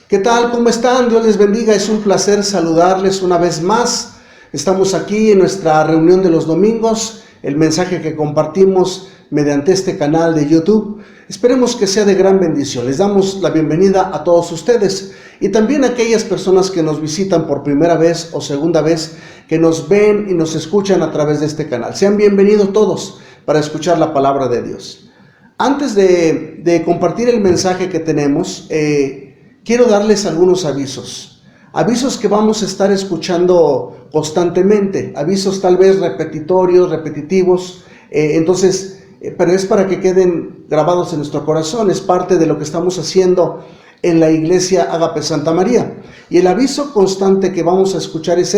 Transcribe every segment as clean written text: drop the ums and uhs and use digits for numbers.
¿Qué tal? ¿Cómo están? Dios les bendiga. Es un placer saludarles una vez más. Estamos aquí en nuestra reunión de los domingos, el mensaje que compartimos mediante este canal de YouTube. Esperemos que sea de gran bendición. Les damos la bienvenida a todos ustedes y también a aquellas personas que nos visitan por primera vez o segunda vez, que nos ven y nos escuchan a través de este canal. Sean bienvenidos todos para escuchar la palabra de Dios. Antes de compartir el mensaje que tenemos, quiero darles algunos avisos. Avisos que vamos a estar escuchando constantemente, avisos tal vez repetitivos, pero es para que queden grabados en nuestro corazón. Es parte de lo que estamos haciendo en la iglesia Ágape Santa María. Y el aviso constante que vamos a escuchar es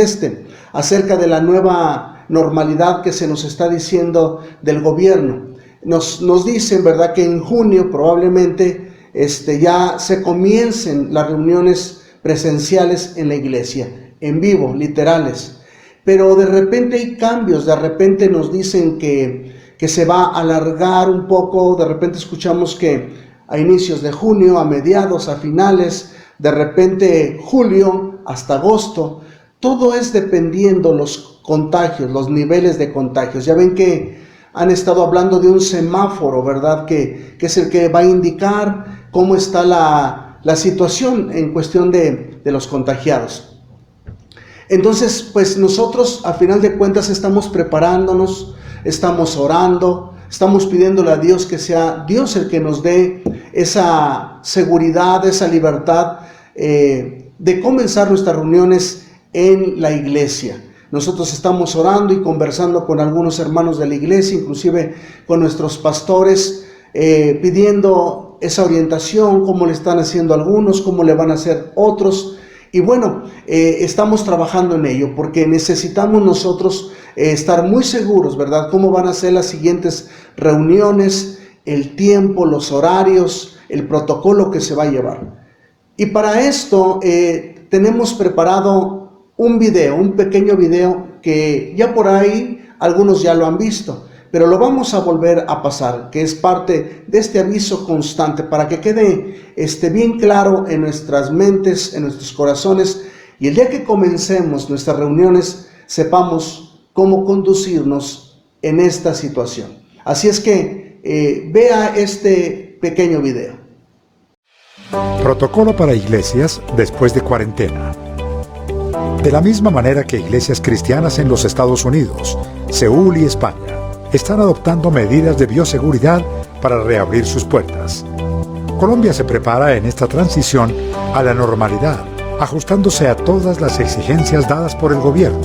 acerca de la nueva normalidad que se nos está diciendo del gobierno. Nos dicen, ¿verdad?, que en junio probablemente ya se comiencen las reuniones presenciales en la iglesia, en vivo, literales. Pero de repente hay cambios, de repente nos dicen que se va a alargar un poco, de repente escuchamos que a inicios de junio, a mediados, a finales, de repente julio hasta agosto. Todo es dependiendo los contagios, los niveles de contagios. Ya ven que han estado hablando de un semáforo, ¿verdad?, que es el que va a indicar cómo está la situación en cuestión de los contagiados. Entonces, pues nosotros a final de cuentas estamos preparándonos, estamos orando, estamos pidiéndole a Dios que sea Dios el que nos dé esa seguridad, esa libertad de comenzar nuestras reuniones en la iglesia. Nosotros estamos orando y conversando con algunos hermanos de la iglesia, inclusive con nuestros pastores, pidiendo esa orientación, cómo le están haciendo algunos, cómo le van a hacer otros. Y bueno, estamos trabajando en ello porque necesitamos nosotros estar muy seguros, ¿verdad?, cómo van a ser las siguientes reuniones, el tiempo, los horarios, el protocolo que se va a llevar. Y para esto tenemos preparado un pequeño video que ya por ahí algunos ya lo han visto, pero lo vamos a volver a pasar, que es parte de este aviso constante para que quede bien claro en nuestras mentes, en nuestros corazones, y el día que comencemos nuestras reuniones sepamos cómo conducirnos en esta situación. Así es que vea este pequeño video. Protocolo para iglesias después de cuarentena. De la misma manera que iglesias cristianas en los Estados Unidos, Seúl y España están adoptando medidas de bioseguridad para reabrir sus puertas, Colombia se prepara en esta transición a la normalidad, ajustándose a todas las exigencias dadas por el gobierno,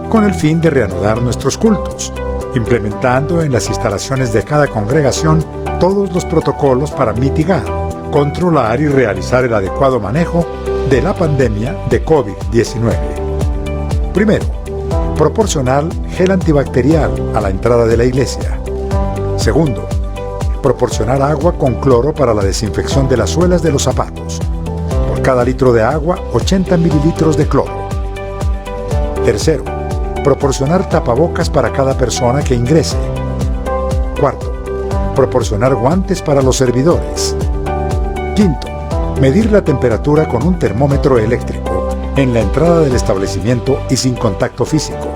con el fin de reanudar nuestros cultos, implementando en las instalaciones de cada congregación todos los protocolos para mitigar, controlar y realizar el adecuado manejo de la pandemia de COVID-19. Primero, proporcionar gel antibacterial a la entrada de la iglesia. Segundo, proporcionar agua con cloro para la desinfección de las suelas de los zapatos. Por cada litro de agua, 80 mililitros de cloro. Tercero, proporcionar tapabocas para cada persona que ingrese. Cuarto, proporcionar guantes para los servidores. Quinto, medir la temperatura con un termómetro eléctrico en la entrada del establecimiento y sin contacto físico.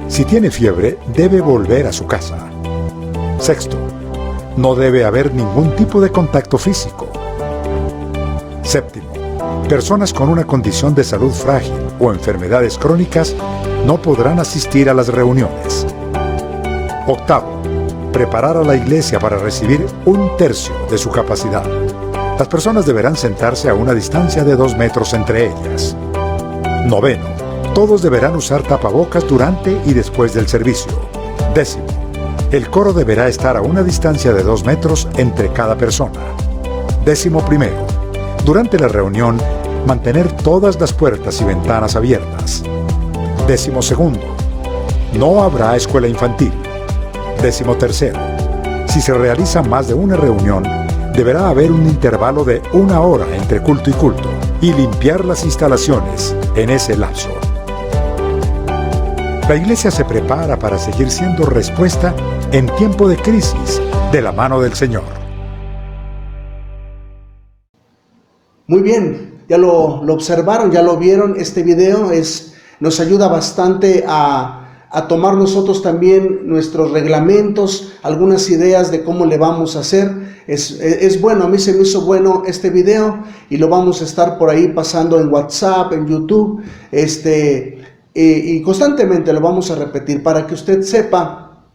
Si tiene fiebre, debe volver a su casa. Sexto, no debe haber ningún tipo de contacto físico. Séptimo, personas con una condición de salud frágil o enfermedades crónicas no podrán asistir a las reuniones. Octavo, preparar a la iglesia para recibir 1/3 de su capacidad. Las personas deberán sentarse a una distancia de 2 metros entre ellas. Noveno, todos deberán usar tapabocas durante y después del servicio. Décimo, el coro deberá estar a una distancia de 2 metros entre cada persona. Décimo primero, durante la reunión, mantener todas las puertas y ventanas abiertas. Décimo segundo, no habrá escuela infantil. Décimo tercero, si se realiza más de una reunión, deberá haber un intervalo de 1 hora entre culto y culto y limpiar las instalaciones en ese lapso. La iglesia se prepara para seguir siendo respuesta en tiempo de crisis de la mano del Señor. Muy bien, ya lo observaron, ya lo vieron. Este video nos ayuda bastante a tomar nosotros también nuestros reglamentos, algunas ideas de cómo le vamos a hacer. Es bueno, a mí se me hizo bueno este video y lo vamos a estar por ahí pasando en WhatsApp, en YouTube, y constantemente lo vamos a repetir para que usted sepa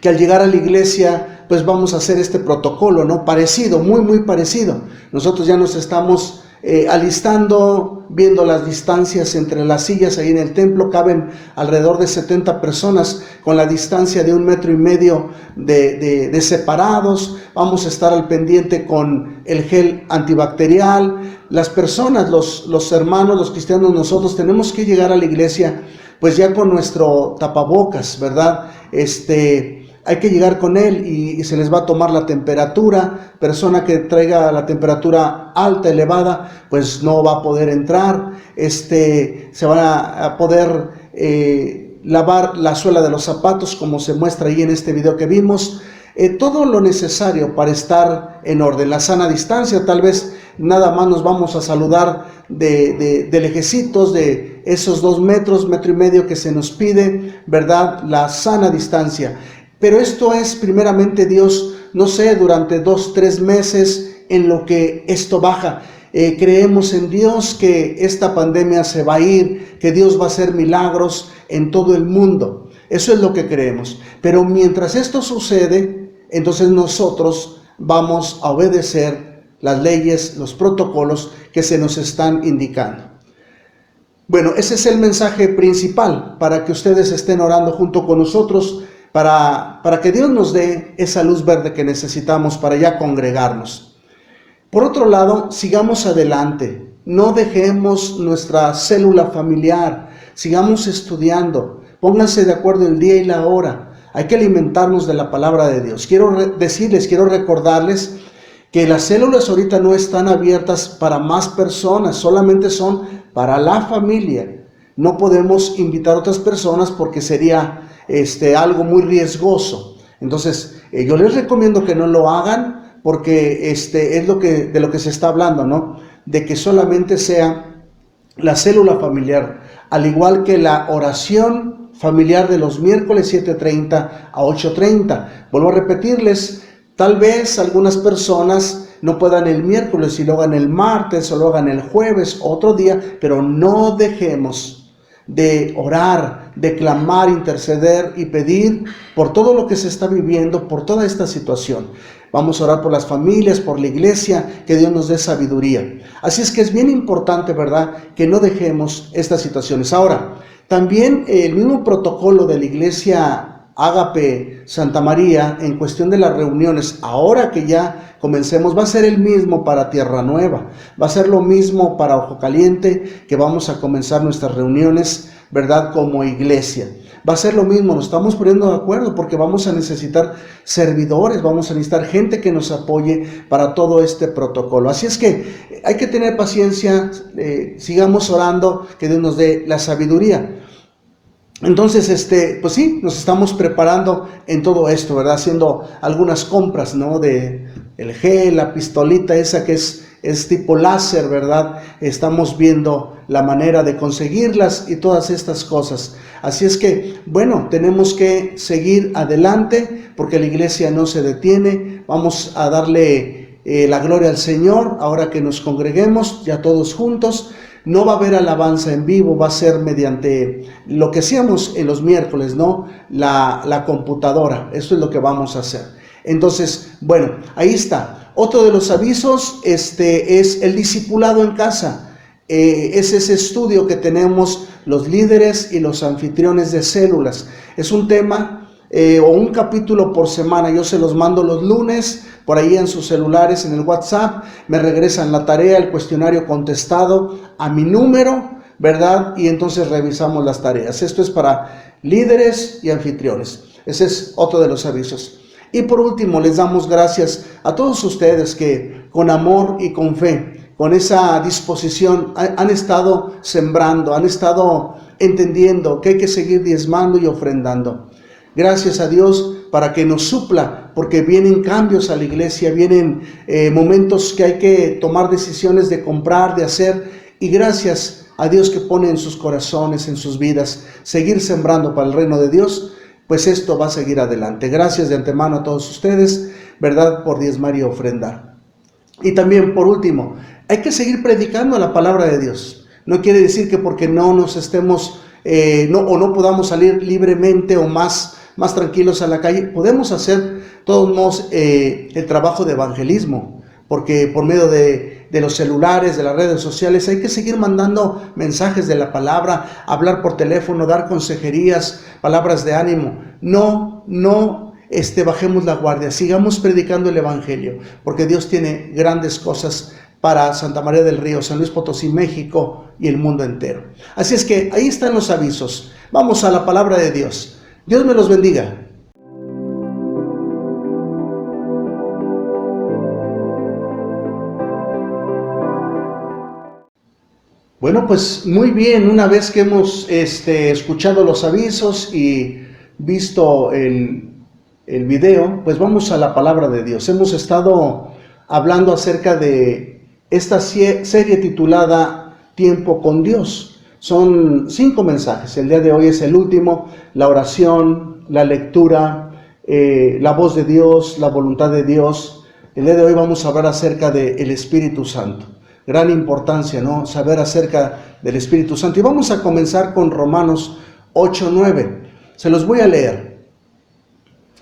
que al llegar a la iglesia pues vamos a hacer este protocolo, ¿no? Parecido, muy parecido. Nosotros ya nos estamos alistando, viendo las distancias entre las sillas. Ahí en el templo caben alrededor de 70 personas con la distancia de 1,5 metros de separados. Vamos a estar al pendiente con el gel antibacterial. Las personas, los hermanos, los cristianos, nosotros tenemos que llegar a la iglesia pues ya con nuestro tapabocas, ¿verdad? Hay que llegar con él y se les va a tomar la temperatura. Persona que traiga la temperatura alta, elevada, pues no va a poder entrar. Se van a poder lavar la suela de los zapatos, como se muestra ahí en este video que vimos. Todo lo necesario para estar en orden. La sana distancia, tal vez nada más nos vamos a saludar de lejecitos, de esos 2 metros, 1,5 metros que se nos pide, ¿verdad? La sana distancia. Pero esto es primeramente Dios, no sé, durante 2-3 meses en lo que esto baja. Creemos en Dios que esta pandemia se va a ir, que Dios va a hacer milagros en todo el mundo. Eso es lo que creemos. Pero mientras esto sucede, entonces nosotros vamos a obedecer las leyes, los protocolos que se nos están indicando. Bueno, ese es el mensaje principal para que ustedes estén orando junto con nosotros, para que Dios nos dé esa luz verde que necesitamos para ya congregarnos. Por otro lado, sigamos adelante, no dejemos nuestra célula familiar, sigamos estudiando, pónganse de acuerdo el día y la hora, hay que alimentarnos de la palabra de Dios. Quiero recordarles que las células ahorita no están abiertas para más personas, solamente son para la familia. No podemos invitar a otras personas porque sería algo muy riesgoso. Entonces yo les recomiendo que no lo hagan, porque es de lo que se está hablando, ¿no? De que solamente sea la célula familiar, al igual que la oración familiar de los miércoles 7:30 a 8:30. Vuelvo a repetirles, tal vez algunas personas no puedan el miércoles y lo hagan el martes o lo hagan el jueves, otro día, pero no dejemos de orar, de clamar, interceder y pedir por todo lo que se está viviendo, por toda esta situación. Vamos a orar por las familias, por la iglesia, que Dios nos dé sabiduría. Así es que es bien importante, ¿verdad?, que no dejemos estas situaciones. Ahora, también el mismo protocolo de la iglesia Ágape Santa María en cuestión de las reuniones, ahora que ya comencemos, va a ser el mismo para Tierra Nueva, va a ser lo mismo para Ojo Caliente, que vamos a comenzar nuestras reuniones, ¿verdad?, como iglesia. Va a ser lo mismo, nos estamos poniendo de acuerdo porque vamos a necesitar servidores, vamos a necesitar gente que nos apoye para todo este protocolo. Así es que hay que tener paciencia, sigamos orando, que Dios nos dé la sabiduría. Entonces, pues sí, nos estamos preparando en todo esto, ¿verdad? Haciendo algunas compras, ¿no? De el gel, la pistolita esa que es tipo láser, ¿verdad? Estamos viendo la manera de conseguirlas y todas estas cosas. Así es que, bueno, tenemos que seguir adelante porque la iglesia no se detiene. Vamos a darle la gloria al Señor ahora que nos congreguemos ya todos juntos. No va a haber alabanza en vivo, va a ser mediante lo que hacíamos en los miércoles, ¿no? La computadora, eso es lo que vamos a hacer. Entonces, bueno, ahí está. Otro de los avisos es el discipulado en casa. Es ese estudio que tenemos los líderes y los anfitriones de células. Es un tema o un capítulo por semana. Yo se los mando los lunes, por ahí en sus celulares, en el WhatsApp. Me regresan la tarea, el cuestionario contestado a mi número, ¿verdad? Y entonces revisamos las tareas. Esto es para líderes y anfitriones. Ese es otro de los avisos. Y por último, les damos gracias a todos ustedes que con amor y con fe, con esa disposición, han estado sembrando, han estado entendiendo que hay que seguir diezmando y ofrendando. Gracias a Dios para que nos supla, porque vienen cambios a la iglesia, vienen momentos que hay que tomar decisiones de comprar, de hacer, y gracias a Dios que pone en sus corazones, en sus vidas, seguir sembrando para el reino de Dios, pues esto va a seguir adelante. Gracias de antemano a todos ustedes, ¿verdad?, por diezmar y ofrendar. Y también, por último, hay que seguir predicando la palabra de Dios. No quiere decir que porque no nos estemos, no podamos salir libremente o más tranquilos a la calle, podemos hacer de todos modos el trabajo de evangelismo, porque por medio de los celulares, de las redes sociales, hay que seguir mandando mensajes de la palabra, hablar por teléfono, dar consejerías, palabras de ánimo. No bajemos la guardia, sigamos predicando el evangelio, porque Dios tiene grandes cosas para Santa María del Río, San Luis Potosí, México y el mundo entero. Así es que ahí están los avisos. Vamos a la palabra de Dios. Dios me los bendiga. Bueno, pues muy bien, una vez que hemos escuchado los avisos y visto el video, pues vamos a la palabra de Dios. Hemos estado hablando acerca de esta serie titulada Tiempo con Dios. Son 5 mensajes, el día de hoy es el último: la oración, la lectura, la voz de Dios, la voluntad de Dios. El día de hoy vamos a hablar acerca del Espíritu Santo. Gran importancia, ¿no?, saber acerca del Espíritu Santo. Y vamos a comenzar con Romanos 8:9. Se los voy a leer.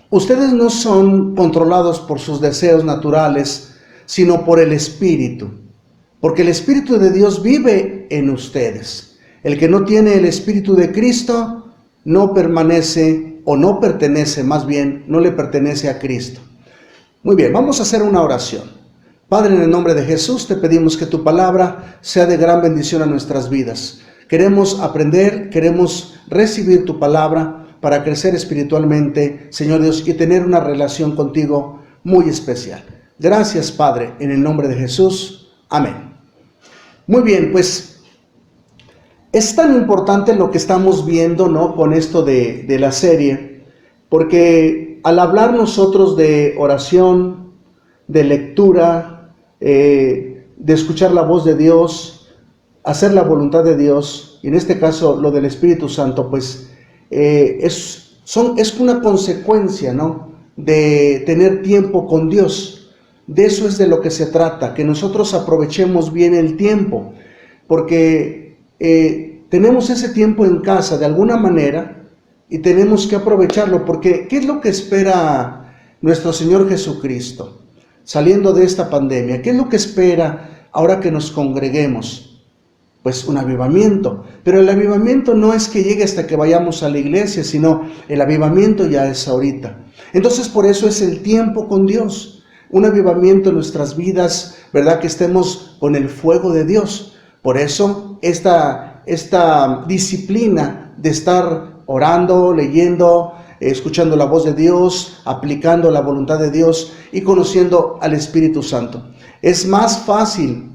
Ustedes no son controlados por sus deseos naturales, sino por el Espíritu, porque el Espíritu de Dios vive en ustedes. El que no tiene el Espíritu de Cristo no pertenece, más bien, no le pertenece a Cristo. Muy bien, vamos a hacer una oración. Padre, en el nombre de Jesús, te pedimos que tu palabra sea de gran bendición a nuestras vidas. Queremos aprender, queremos recibir tu palabra para crecer espiritualmente, Señor Dios, y tener una relación contigo muy especial. Gracias, Padre, en el nombre de Jesús. Amén. Muy bien, pues es tan importante lo que estamos viendo, ¿no?, con esto de la serie, porque al hablar nosotros de oración, de lectura, de escuchar la voz de Dios, hacer la voluntad de Dios, y en este caso lo del Espíritu Santo, pues es una consecuencia, ¿no?, de tener tiempo con Dios. De eso es de lo que se trata, que nosotros aprovechemos bien el tiempo, porque tenemos ese tiempo en casa de alguna manera y tenemos que aprovecharlo, porque ¿qué es lo que espera nuestro Señor Jesucristo saliendo de esta pandemia? ¿Qué es lo que espera ahora que nos congreguemos? Pues un avivamiento, pero el avivamiento no es que llegue hasta que vayamos a la iglesia, sino el avivamiento ya es ahorita. Entonces por eso es el tiempo con Dios, un avivamiento en nuestras vidas, ¿verdad?, que estemos con el fuego de Dios. Por eso esta disciplina de estar orando, leyendo, escuchando la voz de Dios, aplicando la voluntad de Dios y conociendo al Espíritu Santo. Es más fácil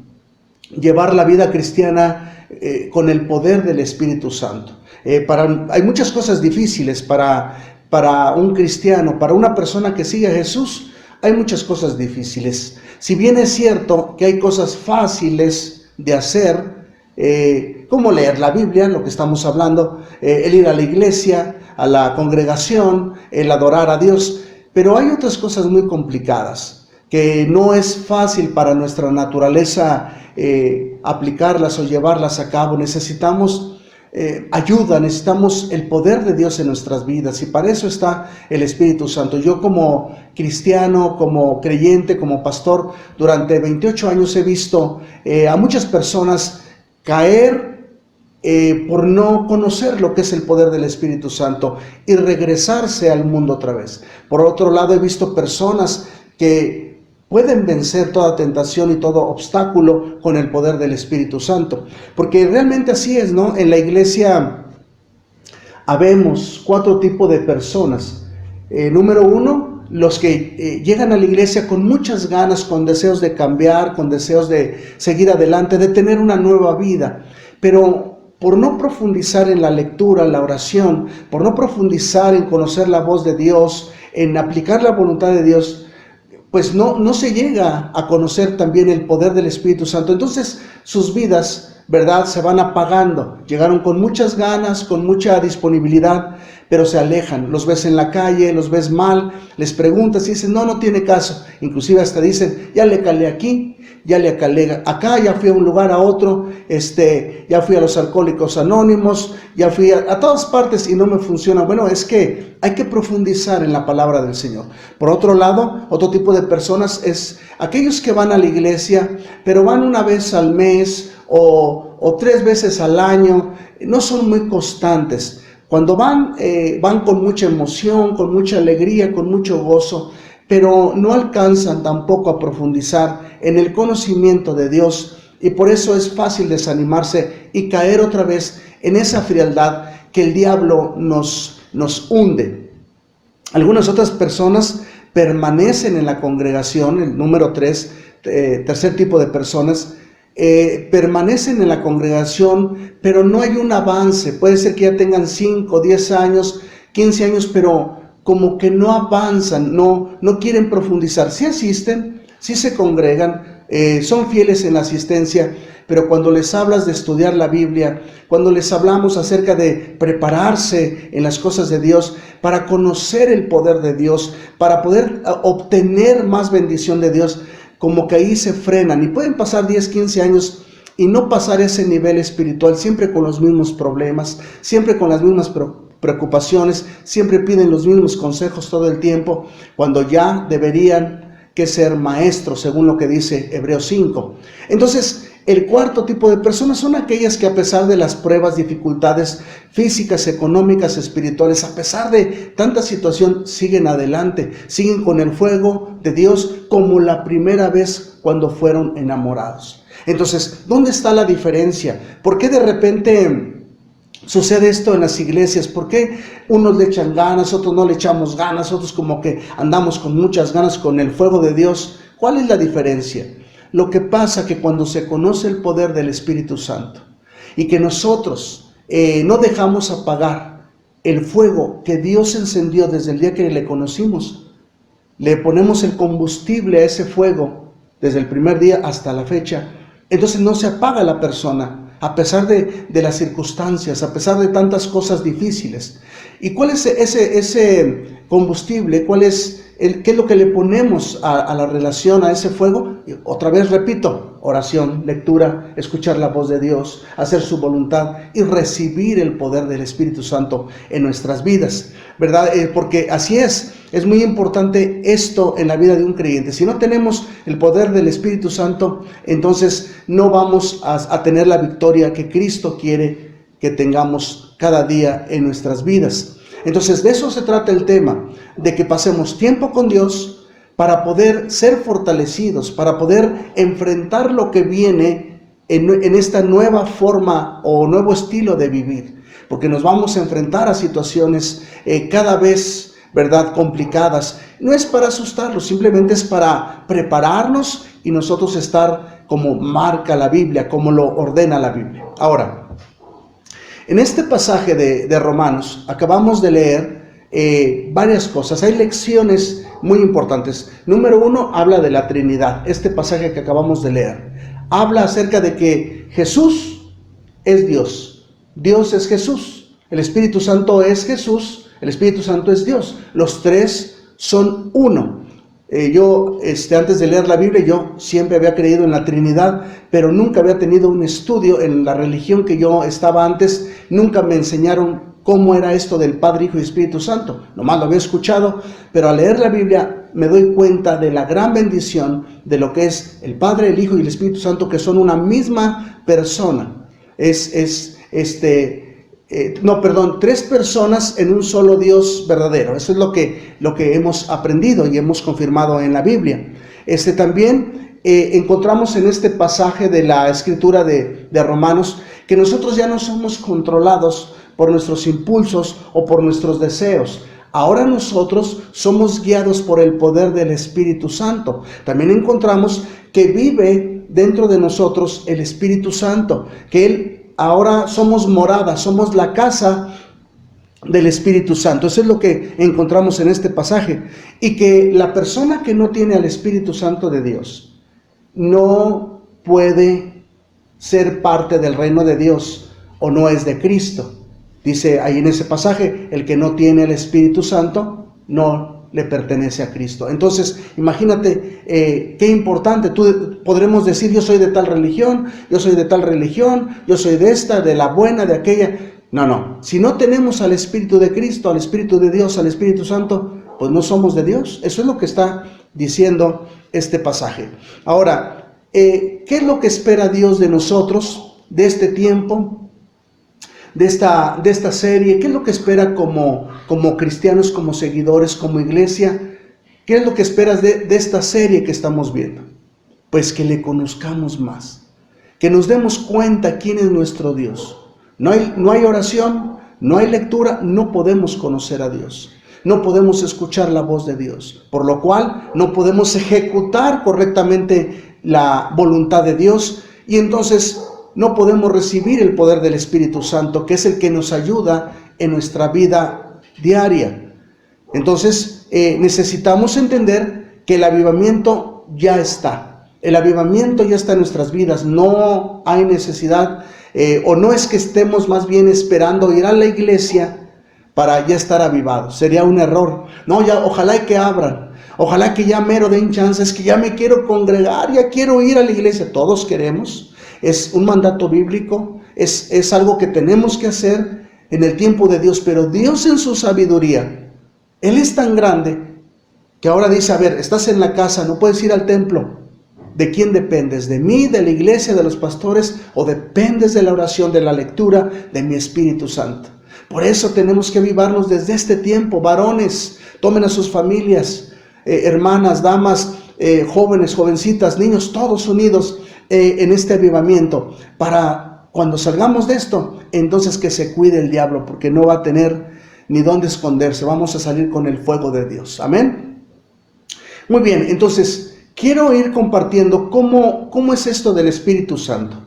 llevar la vida cristiana con el poder del Espíritu Santo. Hay muchas cosas difíciles para un cristiano, para una persona que sigue a Jesús. Hay muchas cosas difíciles. Si bien es cierto que hay cosas fáciles de hacer, como leer la Biblia, lo que estamos hablando, el ir a la iglesia, a la congregación, el adorar a Dios, pero hay otras cosas muy complicadas que no es fácil para nuestra naturaleza aplicarlas o llevarlas a cabo. Necesitamos ayuda, necesitamos el poder de Dios en nuestras vidas, y para eso está el Espíritu Santo. Yo como cristiano, como creyente, como pastor, durante 28 años he visto a muchas personas caer por no conocer lo que es el poder del Espíritu Santo y regresarse al mundo otra vez. Por otro lado, he visto personas que pueden vencer toda tentación y todo obstáculo con el poder del Espíritu Santo, porque realmente así es, ¿no? En la iglesia habemos 4 tipos de personas. Número 1, los que llegan a la iglesia con muchas ganas, con deseos de cambiar, con deseos de seguir adelante, de tener una nueva vida, pero por no profundizar en la lectura, en la oración, por no profundizar en conocer la voz de Dios, en aplicar la voluntad de Dios, pues no se llega a conocer también el poder del Espíritu Santo. Entonces sus vidas, ¿verdad?, se van apagando. Llegaron con muchas ganas, con mucha disponibilidad, pero se alejan. Los ves en la calle, los ves mal, les preguntas y dicen, no tiene caso. Inclusive hasta dicen, ya le calé aquí, ya le calé acá, ya fui a un lugar, a otro, ya fui a los Alcohólicos Anónimos, ya fui a todas partes y no me funciona. Bueno, es que hay que profundizar en la palabra del Señor. Por otro lado, otro tipo de personas es aquellos que van a la iglesia, pero van una vez al mes o 3 veces al año, no son muy constantes. Cuando van con mucha emoción, con mucha alegría, con mucho gozo, pero no alcanzan tampoco a profundizar en el conocimiento de Dios, y por eso es fácil desanimarse y caer otra vez en esa frialdad que el diablo nos hunde. Algunas otras personas permanecen en la congregación, el número 3, tercer tipo de personas, permanecen en la congregación, pero no hay un avance. Puede ser que ya tengan 5, 10 años, 15 años, pero como que no avanzan, no quieren profundizar. Sí asisten, sí se congregan, son fieles en la asistencia, pero cuando les hablas de estudiar la Biblia, cuando les hablamos acerca de prepararse en las cosas de Dios, para conocer el poder de Dios, para poder obtener más bendición de Dios, como que ahí se frenan y pueden pasar 10, 15 años y no pasar ese nivel espiritual, siempre con los mismos problemas, siempre con las mismas preocupaciones, siempre piden los mismos consejos todo el tiempo, cuando ya deberían que ser maestros, según lo que dice Hebreos 5. Entonces, el cuarto tipo de personas son aquellas que, a pesar de las pruebas, dificultades físicas, económicas, espirituales, a pesar de tanta situación, siguen adelante, siguen con el fuego de Dios como la primera vez cuando fueron enamorados. Entonces, ¿dónde está la diferencia? ¿Por qué de repente sucede esto en las iglesias? ¿Por qué unos le echan ganas, otros no le echamos ganas, otros como que andamos con muchas ganas con el fuego de Dios? ¿Cuál es la diferencia? Lo que pasa que cuando se conoce el poder del Espíritu Santo y que nosotros no dejamos apagar el fuego que Dios encendió desde el día que le conocimos, le ponemos el combustible a ese fuego desde el primer día hasta la fecha, entonces no se apaga la persona, a pesar de las circunstancias, a pesar de tantas cosas difíciles. ¿Y cuál es ese combustible? ¿Qué es lo que le ponemos a la relación, a ese fuego? Y otra vez repito, oración, lectura, escuchar la voz de Dios, hacer su voluntad y recibir el poder del Espíritu Santo en nuestras vidas, ¿verdad? Porque así es muy importante esto en la vida de un creyente. Si no tenemos el poder del Espíritu Santo, entonces no vamos a tener la victoria que Cristo quiere que tengamos cada día en nuestras vidas. Entonces de eso se trata el tema, de que pasemos tiempo con Dios para poder ser fortalecidos, para poder enfrentar lo que viene en esta nueva forma o nuevo estilo de vivir, porque nos vamos a enfrentar a situaciones cada vez, ¿verdad?, complicadas. No es para asustarlos, simplemente es para prepararnos y nosotros estar como marca la Biblia, como lo ordena la Biblia. Ahora, en este pasaje de Romanos acabamos de leer varias cosas. Hay lecciones muy importantes. Número 1, habla de la Trinidad. Este pasaje que acabamos de leer habla acerca de que Jesús es Dios. Dios es Jesús. El Espíritu Santo es Jesús. El Espíritu Santo es Dios. Los tres son uno. Yo antes de leer la Biblia, yo siempre había creído en la Trinidad, pero nunca había tenido un estudio en la religión que yo estaba antes. Nunca me enseñaron cómo era esto del Padre, Hijo y Espíritu Santo. Nomás lo había escuchado, pero al leer la Biblia me doy cuenta de la gran bendición de lo que es el Padre, el Hijo y el Espíritu Santo, que son una misma persona. Tres personas en un solo Dios verdadero. Eso es lo que hemos aprendido y hemos confirmado en la Biblia. También encontramos en este pasaje de la Escritura de Romanos que nosotros ya no somos controlados por nuestros impulsos o por nuestros deseos. Ahora nosotros somos guiados por el poder del Espíritu Santo. También encontramos que vive dentro de nosotros el Espíritu Santo, que Él ahora somos morada, somos la casa del Espíritu Santo. Eso es lo que encontramos en este pasaje. Y que la persona que no tiene al Espíritu Santo de Dios no puede ser parte del reino de Dios o no es de Cristo. Dice ahí en ese pasaje, el que no tiene el Espíritu Santo no le pertenece a Cristo. Entonces, imagínate qué importante. Tú podremos decir, yo soy de tal religión, yo soy de tal religión, yo soy de esta, de la buena, de aquella. No. Si no tenemos al Espíritu de Cristo, al Espíritu de Dios, al Espíritu Santo, pues no somos de Dios. Eso es lo que está diciendo este pasaje. Ahora, ¿qué es lo que espera Dios de nosotros, de este tiempo? De esta serie, ¿qué es lo que espera como cristianos, como seguidores, como iglesia? ¿Qué es lo que esperas de esta serie que estamos viendo? Pues que le conozcamos más, que nos demos cuenta quién es nuestro Dios. No hay oración, no hay lectura, no podemos conocer a Dios, no podemos escuchar la voz de Dios, por lo cual no podemos ejecutar correctamente la voluntad de Dios y entonces no podemos recibir el poder del Espíritu Santo, que es el que nos ayuda en nuestra vida diaria. Entonces, necesitamos entender que el avivamiento ya está. El avivamiento ya está en nuestras vidas. No hay necesidad, o no es que estemos más bien esperando ir a la iglesia para ya estar avivados. Sería un error. No, ya, ojalá que abran. Ojalá que ya mero den chances, que ya me quiero congregar, ya quiero ir a la iglesia. Todos queremos. Es un mandato bíblico, es algo que tenemos que hacer en el tiempo de Dios, pero Dios en su sabiduría, Él es tan grande que ahora dice, a ver, estás en la casa, no puedes ir al templo. ¿De quién dependes? ¿De mí, de la iglesia, de los pastores? ¿O dependes de la oración, de la lectura, de mi Espíritu Santo? Por eso tenemos que avivarnos desde este tiempo. Varones, tomen a sus familias, hermanas, damas, jóvenes, jovencitas, niños, todos unidos en este avivamiento, para cuando salgamos de esto, entonces que se cuide el diablo, porque no va a tener ni dónde esconderse. Vamos a salir con el fuego de Dios. Amén. Muy bien, entonces quiero ir compartiendo cómo es esto del Espíritu Santo,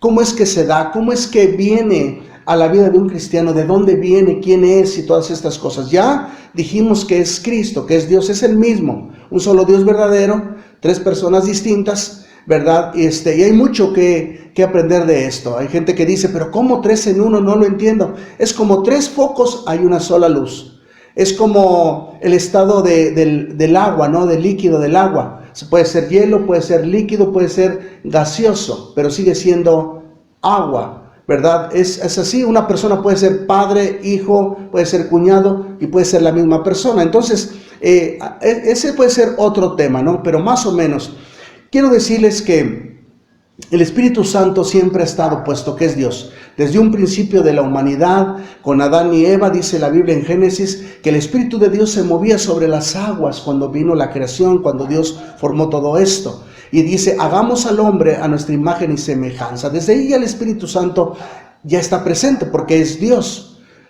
cómo es que se da, cómo es que viene a la vida de un cristiano, de dónde viene, quién es y todas estas cosas. Ya dijimos que es Cristo, que es Dios, es el mismo, un solo Dios verdadero, tres personas distintas, ¿verdad? Y hay mucho que aprender de esto. Hay gente que dice, pero ¿cómo tres en uno? No lo entiendo. Es como tres focos, hay una sola luz. Es como el estado del agua, ¿no? Del líquido del agua. Puede ser hielo, puede ser líquido, puede ser gaseoso, pero sigue siendo agua, ¿verdad? Es así. Una persona puede ser padre, hijo, puede ser cuñado y puede ser la misma persona. Entonces, ese puede ser otro tema, ¿no? Pero más o menos, quiero decirles que el Espíritu Santo siempre ha estado puesto, que es Dios. Desde un principio de la humanidad, con Adán y Eva, dice la Biblia en Génesis, que el Espíritu de Dios se movía sobre las aguas cuando vino la creación, cuando Dios formó todo esto. Y dice, hagamos al hombre a nuestra imagen y semejanza. Desde ahí el Espíritu Santo ya está presente, porque es Dios.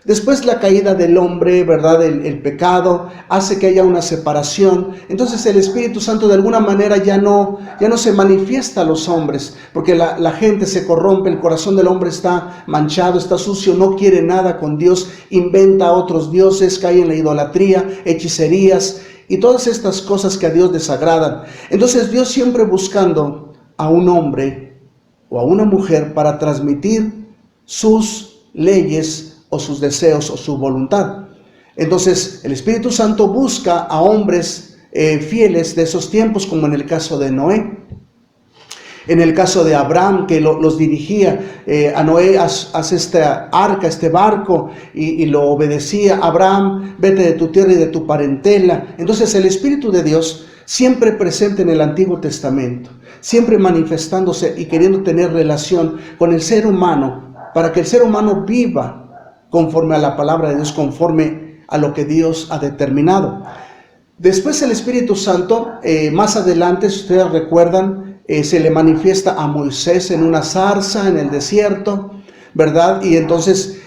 Después la caída del hombre, ¿verdad? El pecado hace que haya una separación. Entonces el Espíritu Santo de alguna manera ya no se manifiesta a los hombres, porque la gente se corrompe, el corazón del hombre está manchado, está sucio, no quiere nada con Dios, inventa otros dioses, cae en la idolatría, hechicerías y todas estas cosas que a Dios desagradan. Entonces Dios siempre buscando a un hombre o a una mujer para transmitir sus leyes o sus deseos o su voluntad. Entonces el Espíritu Santo busca a hombres fieles de esos tiempos, como en el caso de Noé, en el caso de Abraham, que los dirigía. A Noé, haz esta arca, este barco, y lo obedecía. Abraham, vete de tu tierra y de tu parentela. Entonces el Espíritu de Dios siempre presente en el Antiguo Testamento, siempre manifestándose y queriendo tener relación con el ser humano, para que el ser humano viva conforme a la palabra de Dios, conforme a lo que Dios ha determinado. Después el Espíritu Santo, más adelante, si ustedes recuerdan, se le manifiesta a Moisés en una zarza en el desierto, ¿verdad? Y entonces,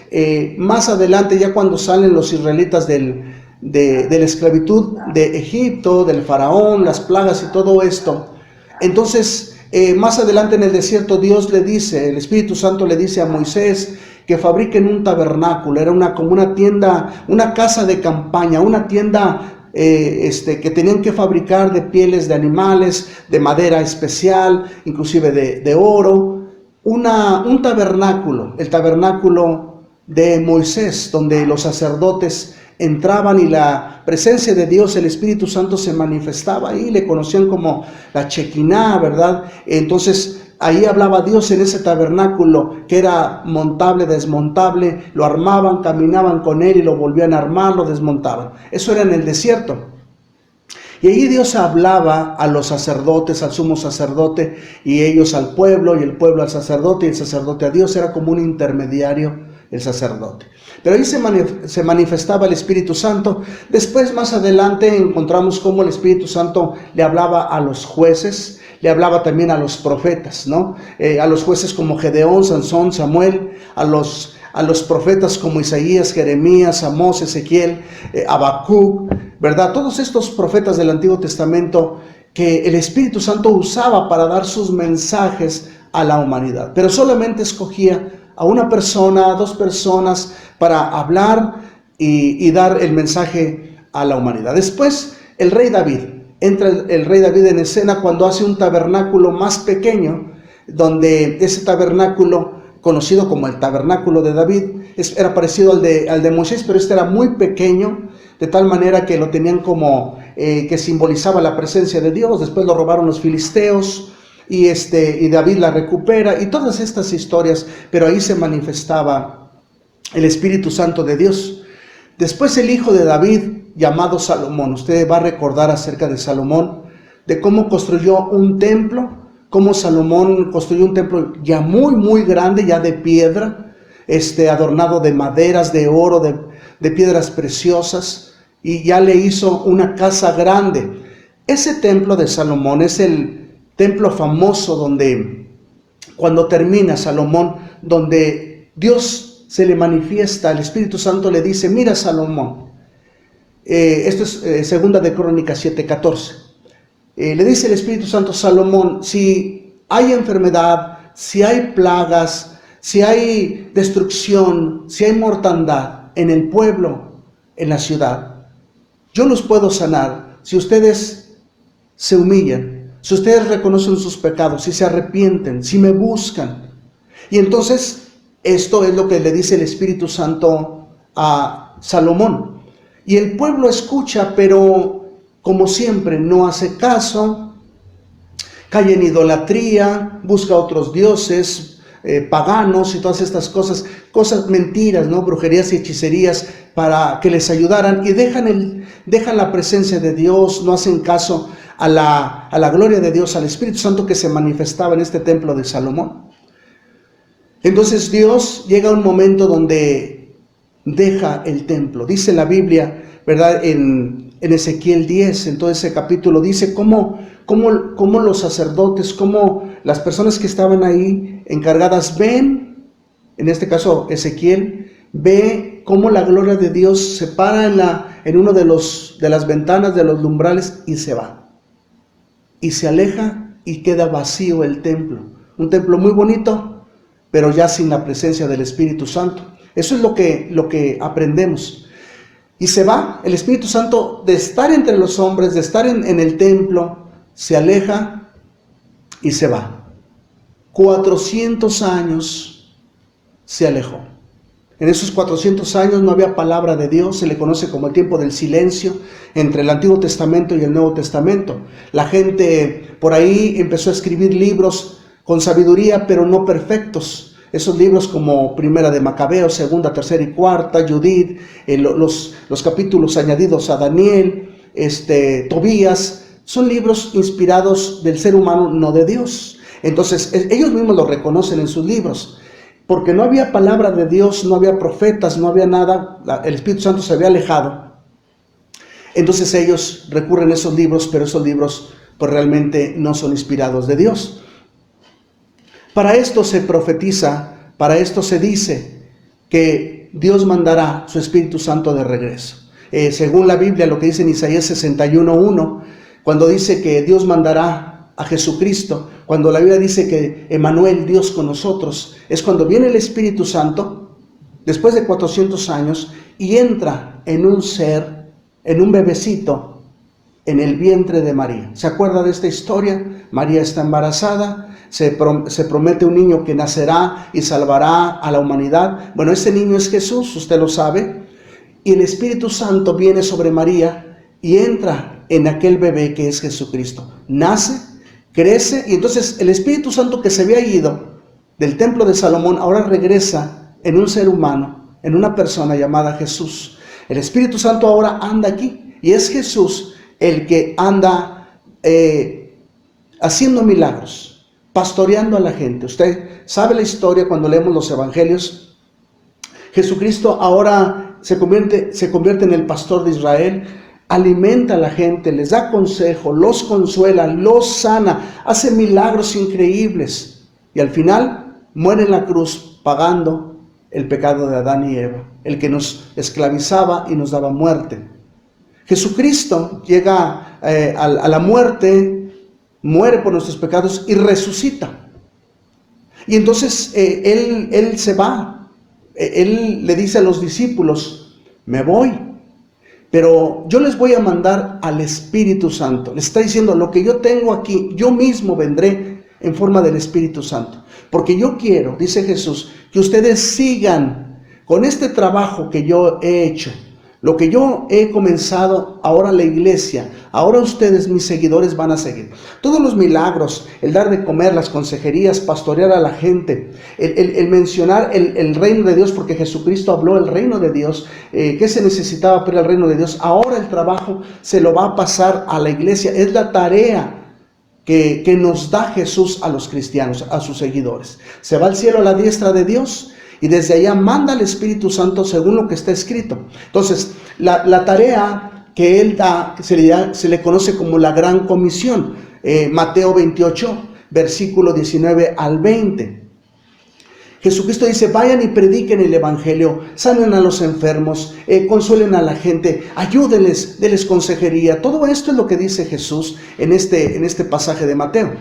más adelante, ya cuando salen los israelitas de la esclavitud de Egipto, del faraón, las plagas y todo esto, entonces Más adelante en el desierto Dios le dice, el Espíritu Santo le dice a Moisés que fabriquen un tabernáculo. Era como una tienda, una casa de campaña, una tienda que tenían que fabricar de pieles de animales, de madera especial, inclusive de oro. Un tabernáculo, el tabernáculo de Moisés, donde los sacerdotes entraban y la presencia de Dios, el Espíritu Santo se manifestaba ahí, le conocían como la Shekinah, ¿verdad? Entonces ahí hablaba Dios en ese tabernáculo que era montable, desmontable, lo armaban, caminaban con él y lo volvían a armar, lo desmontaban. Eso era en el desierto. Y ahí Dios hablaba a los sacerdotes, al sumo sacerdote, y ellos al pueblo, y el pueblo al sacerdote, y el sacerdote a Dios. Era como un intermediario el sacerdote. Pero ahí se manifestaba el Espíritu Santo. Después, más adelante, encontramos cómo el Espíritu Santo le hablaba a los jueces, le hablaba también a los profetas, ¿no? A los jueces como Gedeón, Sansón, Samuel, a los profetas como Isaías, Jeremías, Amós, Ezequiel, Habacuc, ¿verdad? Todos estos profetas del Antiguo Testamento que el Espíritu Santo usaba para dar sus mensajes a la humanidad. Pero solamente escogía a una persona, a dos personas para hablar y dar el mensaje a la humanidad. Después, el rey David. Entra el rey David en escena cuando hace un tabernáculo más pequeño, donde ese tabernáculo, conocido como el tabernáculo de David, era parecido al de Moisés, pero este era muy pequeño, de tal manera que lo tenían como que simbolizaba la presencia de Dios. Después lo robaron los filisteos y David la recupera y todas estas historias, pero ahí se manifestaba el Espíritu Santo de Dios. Después el hijo de David, llamado Salomón, usted va a recordar acerca de Salomón, de cómo construyó un templo, cómo Salomón construyó un templo ya muy, muy grande, ya de piedra, adornado de maderas, de oro, de piedras preciosas, y ya le hizo una casa grande. Ese templo de Salomón es el templo famoso donde, cuando termina Salomón, donde Dios se le manifiesta, el Espíritu Santo le dice: mira, Salomón, esto es segunda de Crónicas 7:14, le dice el Espíritu Santo: Salomón, si hay enfermedad, si hay plagas, si hay destrucción, si hay mortandad en el pueblo, en la ciudad, yo los puedo sanar si ustedes se humillan, si ustedes reconocen sus pecados, si se arrepienten, si me buscan. Y entonces esto es lo que le dice el Espíritu Santo a Salomón. Y el pueblo escucha, pero como siempre no hace caso, cae en idolatría, busca otros dioses paganos y todas estas cosas mentiras, ¿no? Brujerías y hechicerías para que les ayudaran, y dejan la presencia de Dios, no hacen caso a la gloria de Dios, al Espíritu Santo que se manifestaba en este templo de Salomón. Entonces Dios llega a un momento donde deja el templo. Dice la Biblia, ¿verdad? En Ezequiel 10, en todo ese capítulo, dice cómo los sacerdotes, cómo las personas que estaban ahí encargadas ven, en este caso Ezequiel, ve cómo la gloria de Dios se para en uno de las ventanas de los umbrales y se va. Y se aleja y queda vacío el templo. Un templo muy bonito, pero ya sin la presencia del Espíritu Santo. Eso es lo que aprendemos. Y se va, el Espíritu Santo, de estar entre los hombres, de estar en el templo, se aleja y se va. 400 años se alejó. En esos 400 años no había palabra de Dios, se le conoce como el tiempo del silencio entre el Antiguo Testamento y el Nuevo Testamento. La gente por ahí empezó a escribir libros con sabiduría, pero no perfectos. Esos libros como Primera de Macabeos, Segunda, Tercera y Cuarta, Judith, los capítulos añadidos a Daniel, Tobías, son libros inspirados del ser humano, no de Dios. Entonces ellos mismos lo reconocen en sus libros, porque no había palabra de Dios, no había profetas, no había nada, el Espíritu Santo se había alejado. Entonces ellos recurren a esos libros, pero esos libros pues realmente no son inspirados de Dios. Para esto se profetiza, para esto se dice que Dios mandará su Espíritu Santo de regreso. Según la Biblia, lo que dice en Isaías 61:1, cuando dice que Dios mandará a Jesucristo, cuando la Biblia dice que Emmanuel, Dios con nosotros, es cuando viene el Espíritu Santo, después de 400 años, y entra en un ser, en un bebecito, en el vientre de María. ¿Se acuerda de esta historia? María está embarazada, se promete un niño que nacerá y salvará a la humanidad. Bueno, ese niño es Jesús, usted lo sabe, y el Espíritu Santo viene sobre María y entra en aquel bebé que es Jesucristo. Nace, crece, y entonces el Espíritu Santo que se había ido del templo de Salomón ahora regresa en un ser humano, en una persona llamada Jesús. El Espíritu Santo ahora anda aquí, y es Jesús el que anda haciendo milagros, pastoreando a la gente. Usted sabe la historia cuando leemos los evangelios. Jesucristo ahora se convierte en el pastor de Israel, alimenta a la gente, les da consejo, los consuela, los sana, hace milagros increíbles, y al final muere en la cruz pagando el pecado de Adán y Eva, el que nos esclavizaba y nos daba muerte. Jesucristo llega a la muerte, muere por nuestros pecados y resucita. Y entonces Él se va. Él le dice a los discípulos: me voy, pero yo les voy a mandar al Espíritu Santo. Les está diciendo: lo que yo tengo aquí, yo mismo vendré en forma del Espíritu Santo. Porque yo quiero, dice Jesús, que ustedes sigan con este trabajo que yo he hecho. Lo que yo he comenzado, ahora la iglesia, ahora ustedes, mis seguidores, van a seguir. Todos los milagros, el dar de comer, las consejerías, pastorear a la gente, el mencionar el reino de Dios, porque Jesucristo habló el reino de Dios, ¿qué se necesitaba para el reino de Dios? Ahora el trabajo se lo va a pasar a la iglesia. Es la tarea que nos da Jesús a los cristianos, a sus seguidores. Se va al cielo a la diestra de Dios, y desde allá manda al Espíritu Santo según lo que está escrito. Entonces, la tarea que Él da, se le conoce como la Gran Comisión. Mateo 28, versículo 19 al 20. Jesucristo dice: vayan y prediquen el Evangelio, sanen a los enfermos, consuelen a la gente, ayúdenles, denles consejería. Todo esto es lo que dice Jesús en este pasaje de Mateo.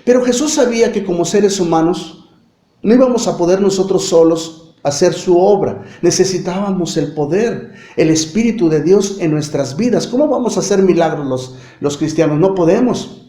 Pero Jesús sabía que como seres humanos no íbamos a poder nosotros solos hacer su obra. Necesitábamos el poder, el Espíritu de Dios en nuestras vidas. ¿Cómo vamos a hacer milagros los cristianos? No podemos.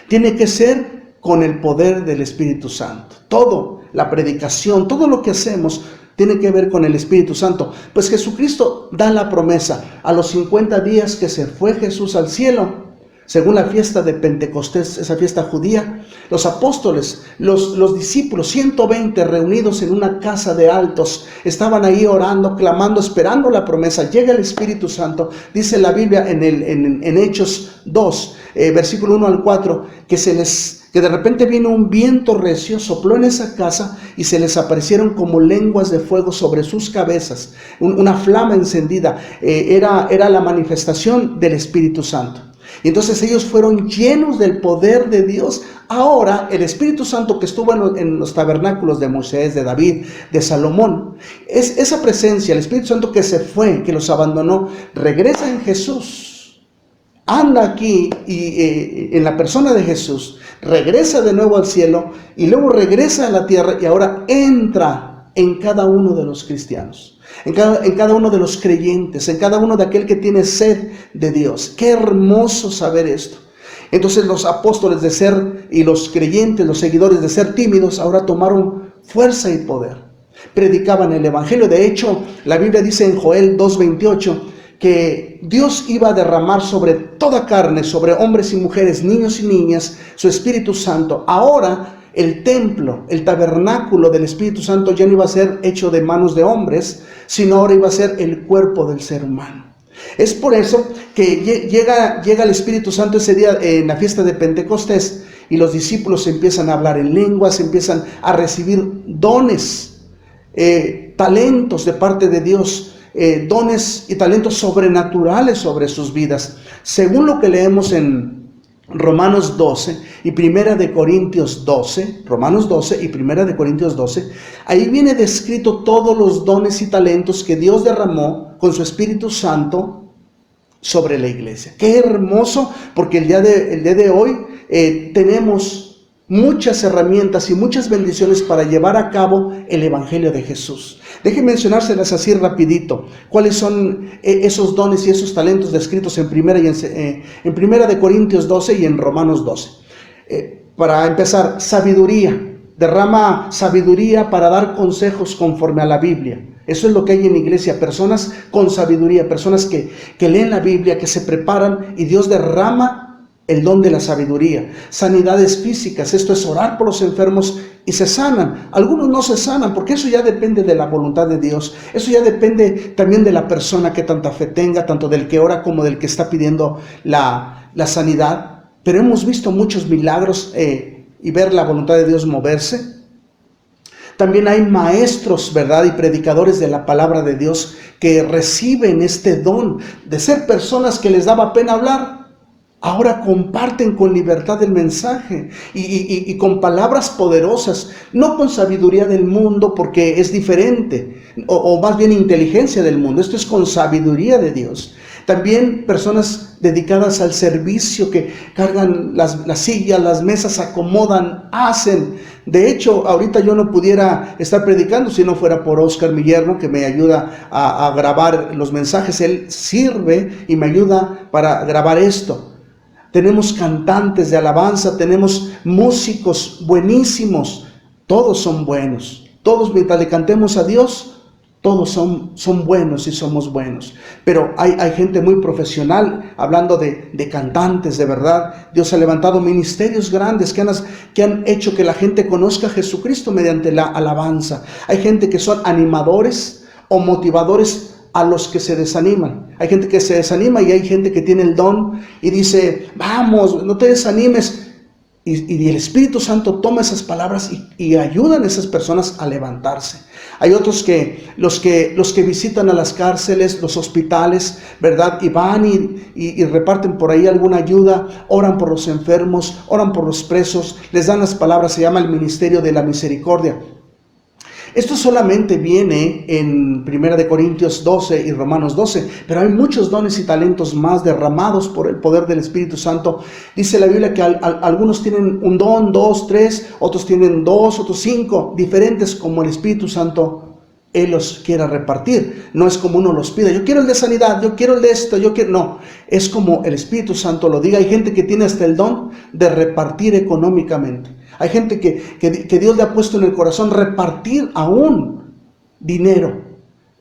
Tiene que ser con el poder del Espíritu Santo. Todo, la predicación, todo lo que hacemos tiene que ver con el Espíritu Santo. Pues Jesucristo da la promesa. A los 50 días que se fue Jesús al cielo, según la fiesta de Pentecostés, esa fiesta judía, los apóstoles, los discípulos, 120 reunidos en una casa de altos, estaban ahí orando, clamando, esperando la promesa. Llega el Espíritu Santo. Dice la Biblia en Hechos 2, versículo 1 al 4, que de repente vino un viento recio, sopló en esa casa y se les aparecieron como lenguas de fuego sobre sus cabezas, una flama encendida. Era la manifestación del Espíritu Santo. Y entonces ellos fueron llenos del poder de Dios. Ahora el Espíritu Santo que estuvo en los tabernáculos de Moisés, de David, de Salomón, es esa presencia, el Espíritu Santo que se fue, que los abandonó, regresa en Jesús, anda aquí y en la persona de Jesús, regresa de nuevo al cielo y luego regresa a la tierra y ahora entra en cada uno de los cristianos. En cada uno de los creyentes, en cada uno de aquel que tiene sed de Dios. Qué hermoso saber esto. Entonces los apóstoles de ser, y los creyentes, los seguidores de ser tímidos, ahora tomaron fuerza y poder. Predicaban el Evangelio. De hecho, la Biblia dice en Joel 2:28 que Dios iba a derramar sobre toda carne, sobre hombres y mujeres, niños y niñas, su Espíritu Santo. Ahora el templo, el tabernáculo del Espíritu Santo ya no iba a ser hecho de manos de hombres, sino ahora iba a ser el cuerpo del ser humano. Es por eso que llega el Espíritu Santo ese día en la fiesta de Pentecostés, y los discípulos empiezan a hablar en lenguas, empiezan a recibir dones, talentos de parte de Dios, dones y talentos sobrenaturales sobre sus vidas. Según lo que leemos en Romanos 12 y Primera de Corintios 12, Romanos 12 y Primera de Corintios 12, ahí viene descrito todos los dones y talentos que Dios derramó con su Espíritu Santo sobre la iglesia. Qué hermoso, porque el día de hoy tenemos muchas herramientas y muchas bendiciones para llevar a cabo el Evangelio de Jesús. Déjenme mencionárselas así rapidito. ¿Cuáles son esos dones y esos talentos descritos en Primera de Corintios 12 y en Romanos 12? Para empezar, sabiduría. Derrama sabiduría para dar consejos conforme a la Biblia. Eso es lo que hay en la iglesia, personas con sabiduría, personas que leen la Biblia, que se preparan, y Dios derrama el don de la sabiduría. Sanidades físicas, esto es orar por los enfermos y se sanan. Algunos no se sanan porque eso ya depende de la voluntad de Dios. Eso ya depende también de la persona que tanta fe tenga, tanto del que ora como del que está pidiendo la sanidad. Pero hemos visto muchos milagros y ver la voluntad de Dios moverse. También hay maestros, ¿verdad? Y predicadores de la palabra de Dios que reciben este don de ser personas que les daba pena hablar. Ahora comparten con libertad el mensaje y con palabras poderosas, no con sabiduría del mundo, porque es diferente, o más bien inteligencia del mundo. Esto es con sabiduría de Dios. También personas dedicadas al servicio, que cargan las sillas, las mesas, acomodan, hacen. De hecho, ahorita yo no pudiera estar predicando si no fuera por Oscar, mi yerno, que me ayuda a grabar los mensajes. Él sirve y me ayuda para grabar esto. Tenemos cantantes de alabanza, tenemos músicos buenísimos. Todos son buenos. Todos, mientras le cantemos a Dios, todos son buenos y somos buenos. Pero hay gente muy profesional, hablando de cantantes de verdad. Dios ha levantado ministerios grandes que han hecho que la gente conozca a Jesucristo mediante la alabanza. Hay gente que son animadores o motivadores a los que se desaniman. Hay gente que se desanima y hay gente que tiene el don y dice, vamos, no te desanimes. Y el Espíritu Santo toma esas palabras y ayudan a esas personas a levantarse. Hay otros los que visitan a las cárceles, los hospitales, ¿verdad? Y van y reparten por ahí alguna ayuda, oran por los enfermos, oran por los presos, les dan las palabras, se llama el ministerio de la misericordia. Esto solamente viene en 1 Corintios 12 y Romanos 12, pero hay muchos dones y talentos más derramados por el poder del Espíritu Santo. Dice la Biblia que algunos tienen un don, 2, 3, otros tienen 2, otros 5, diferentes como el Espíritu Santo Él los quiera repartir. No es como uno los pida, yo quiero el de sanidad, yo quiero el de esto, no, es como el Espíritu Santo lo diga. Hay gente que tiene hasta el don de repartir económicamente. Hay gente que Dios le ha puesto en el corazón repartir aún dinero.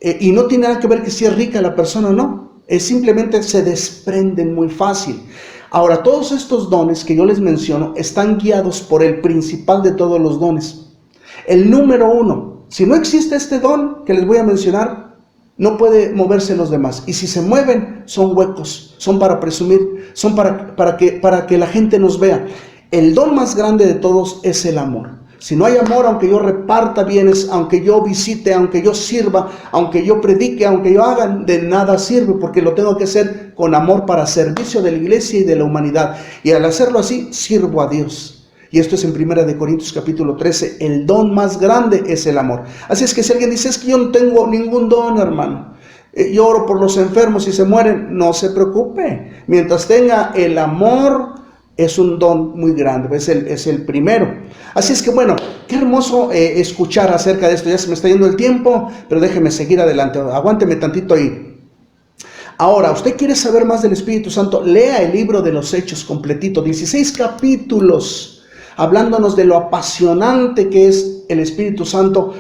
Y no tiene nada que ver que si es rica la persona o no. Simplemente se desprenden muy fácil. Ahora, todos estos dones que yo les menciono están guiados por el principal de todos los dones. El número 1. Si no existe este don que les voy a mencionar, no puede moverse los demás. Y si se mueven, son huecos, son para presumir, son para que la gente nos vea. El don más grande de todos es el amor. Si no hay amor, aunque yo reparta bienes, aunque yo visite, aunque yo sirva, aunque yo predique, aunque yo haga, de nada sirve, porque lo tengo que hacer con amor para servicio de la iglesia y de la humanidad. Y al hacerlo así, sirvo a Dios. Y esto es en 1 Corintios capítulo 13. El don más grande es el amor. Así es que si alguien dice, es que yo no tengo ningún don, hermano, yo oro por los enfermos y se mueren, no se preocupe. Mientras tenga el amor, es un don muy grande, es el primero. Así es que bueno, qué hermoso escuchar acerca de esto. Ya se me está yendo el tiempo, pero déjeme seguir adelante. Aguánteme tantito ahí. Ahora, ¿usted quiere saber más del Espíritu Santo? Lea el libro de los Hechos completito, 16 capítulos, hablándonos de lo apasionante que es el Espíritu Santo,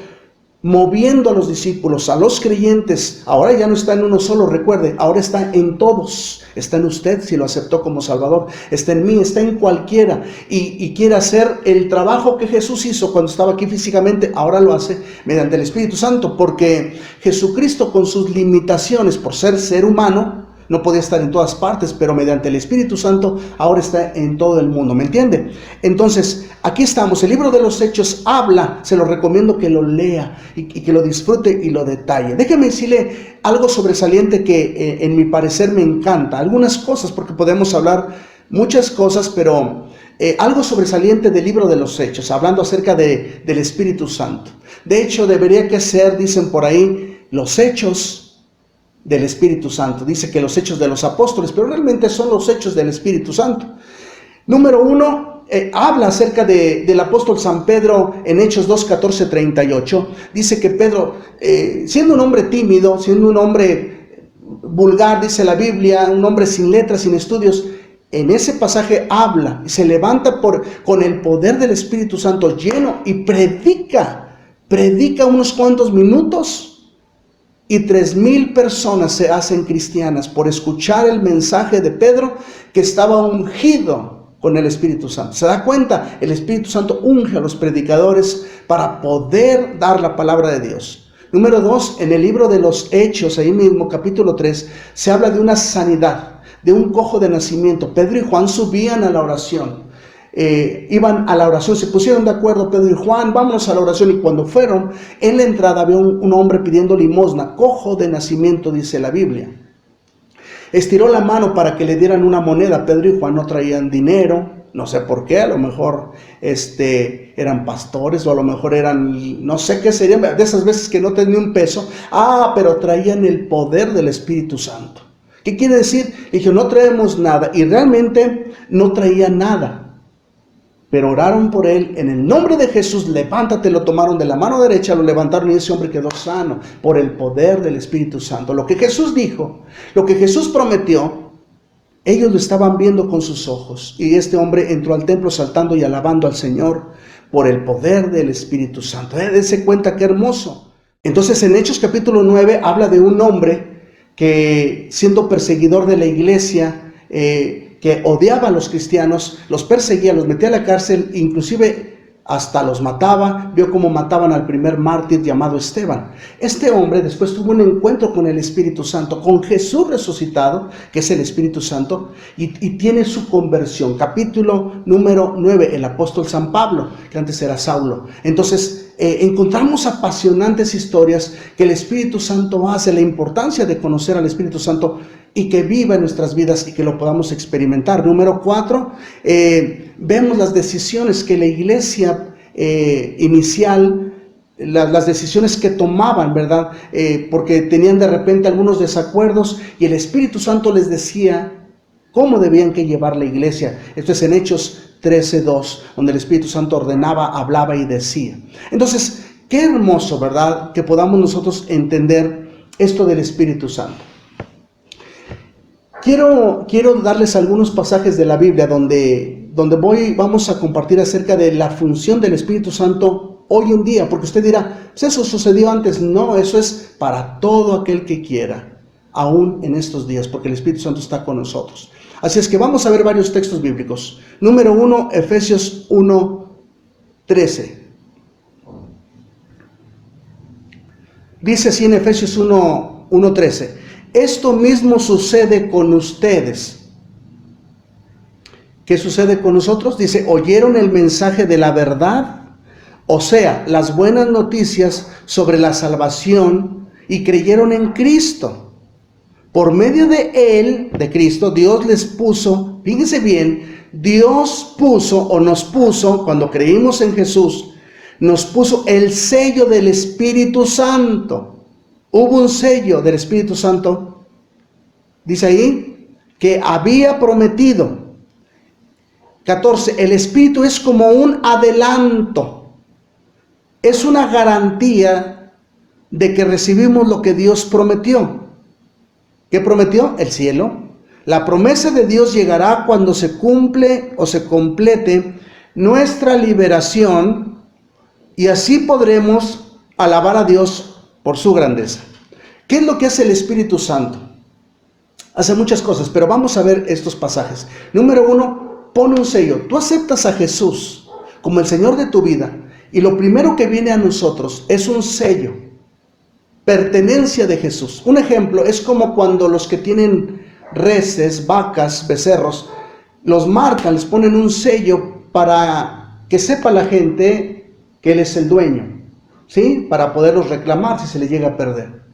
moviendo a los discípulos, a los creyentes. Ahora ya no está en uno solo, recuerde, ahora está en todos. Está en usted si lo aceptó como Salvador, está en mí, está en cualquiera, y quiere hacer el trabajo que Jesús hizo cuando estaba aquí físicamente. Ahora lo hace mediante el Espíritu Santo, porque Jesucristo, con sus limitaciones por ser humano, no podía estar en todas partes, pero mediante el Espíritu Santo ahora está en todo el mundo, ¿me entiende? Entonces, aquí estamos, el libro de los Hechos habla, se lo recomiendo que lo lea y que lo disfrute y lo detalle. Déjeme decirle algo sobresaliente que en mi parecer me encanta, algunas cosas, porque podemos hablar muchas cosas, pero algo sobresaliente del libro de los Hechos, hablando acerca del Espíritu Santo. De hecho, debería que ser, dicen por ahí, los Hechos del Espíritu Santo. Dice que los hechos de los apóstoles, pero realmente son los hechos del Espíritu Santo. Número 1, habla acerca del apóstol San Pedro en Hechos 2, 14, 38. Dice que Pedro, siendo un hombre tímido, siendo un hombre vulgar, dice la Biblia, un hombre sin letras, sin estudios, en ese pasaje habla y se levanta con el poder del Espíritu Santo lleno y predica unos cuantos minutos. Y 3,000 personas se hacen cristianas por escuchar el mensaje de Pedro, que estaba ungido con el Espíritu Santo. ¿Se da cuenta? El Espíritu Santo unge a los predicadores para poder dar la palabra de Dios. Número 2, en el libro de los Hechos, ahí mismo, capítulo 3, se habla de una sanidad, de un cojo de nacimiento. Pedro y Juan subían a la oración. Iban a la oración, se pusieron de acuerdo Pedro y Juan, vámonos a la oración, y cuando fueron, en la entrada había un hombre pidiendo limosna, cojo de nacimiento, dice la Biblia. Estiró la mano para que le dieran una moneda. Pedro y Juan no traían dinero, no sé por qué, a lo mejor eran pastores, o a lo mejor eran, no sé qué serían, de esas veces que no tenían un peso, pero traían el poder del Espíritu Santo. ¿Qué quiere decir? Dijo, no traemos nada, y realmente no traía nada. Pero oraron por él, en el nombre de Jesús, levántate, lo tomaron de la mano derecha, lo levantaron y ese hombre quedó sano por el poder del Espíritu Santo. Lo que Jesús dijo, lo que Jesús prometió, ellos lo estaban viendo con sus ojos. Y este hombre entró al templo saltando y alabando al Señor por el poder del Espíritu Santo. Dense cuenta qué hermoso. Entonces en Hechos capítulo 9 habla de un hombre que, siendo perseguidor de la iglesia, que odiaba a los cristianos, los perseguía, los metía a la cárcel, inclusive hasta los mataba. Vio cómo mataban al primer mártir llamado Esteban. Este hombre después tuvo un encuentro con el Espíritu Santo, con Jesús resucitado, que es el Espíritu Santo, y tiene su conversión. Capítulo número 9, el apóstol San Pablo, que antes era Saulo. Entonces encontramos apasionantes historias que el Espíritu Santo hace, la importancia de conocer al Espíritu Santo y que viva en nuestras vidas y que lo podamos experimentar. Número 4, vemos las decisiones que la iglesia inicial, las decisiones que tomaban, ¿verdad? Porque tenían de repente algunos desacuerdos y el Espíritu Santo les decía cómo debían que llevar la iglesia. Esto es en Hechos 13:2, donde el Espíritu Santo ordenaba, hablaba y decía. Entonces, qué hermoso, ¿verdad? Que podamos nosotros entender esto del Espíritu Santo. Quiero darles algunos pasajes de la Biblia donde vamos a compartir acerca de la función del Espíritu Santo hoy en día, porque usted dirá, pues eso sucedió antes. No, eso es para todo aquel que quiera, aún en estos días, porque el Espíritu Santo está con nosotros. Así es que vamos a ver varios textos bíblicos. Número 1, Efesios 1:13. Dice así en Efesios 1:13. Esto mismo sucede con ustedes. ¿Qué sucede con nosotros? Dice, oyeron el mensaje de la verdad, o sea, las buenas noticias sobre la salvación, y creyeron en Cristo. Por medio de Él, de Cristo, Dios les puso, fíjense bien, Dios puso o nos puso, cuando creímos en Jesús, nos puso el sello del Espíritu Santo. Hubo un sello del Espíritu Santo, dice ahí, que había prometido. 14, el Espíritu es como un adelanto, es una garantía de que recibimos lo que Dios prometió. ¿Qué prometió? El cielo. La promesa de Dios llegará cuando se cumple o se complete nuestra liberación, y así podremos alabar a Dios por su grandeza. ¿Qué es lo que hace el Espíritu Santo? Hace muchas cosas, pero vamos a ver estos pasajes. Número 1, pone un sello. Tú aceptas a Jesús como el Señor de tu vida, y lo primero que viene a nosotros es un sello, pertenencia de Jesús. Un ejemplo es como cuando los que tienen reses, vacas, becerros, los marcan, les ponen un sello para que sepa la gente que Él es el dueño, ¿sí? Para poderlos reclamar si se les llega a perder.